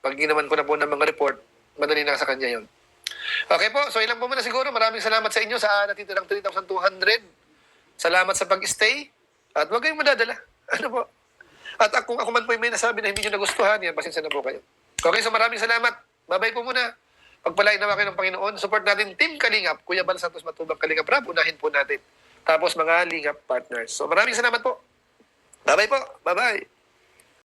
Pag ginawan ko na po ng mga report, madali na sa kanya yon. Okay po, so ilang po muna siguro. Maraming salamat sa inyo sa natitirang 3,200. Salamat sa pag-stay. At huwag kayong madadala. Ano po? At kung ako man po may nasabi na hindi nyo nagustuhan, yan, pasensya na po kayo. Okay, so maraming salamat. Bye-bye po muna. Pagpalain naman kayo ng Panginoon. Support natin Team Kalingap. Kuya Bal Santos Matubang Kalingap Rab. Unahin po natin. Tapos mga Lingap partners. So maraming salamat po. Bye-bye po. Bye-bye.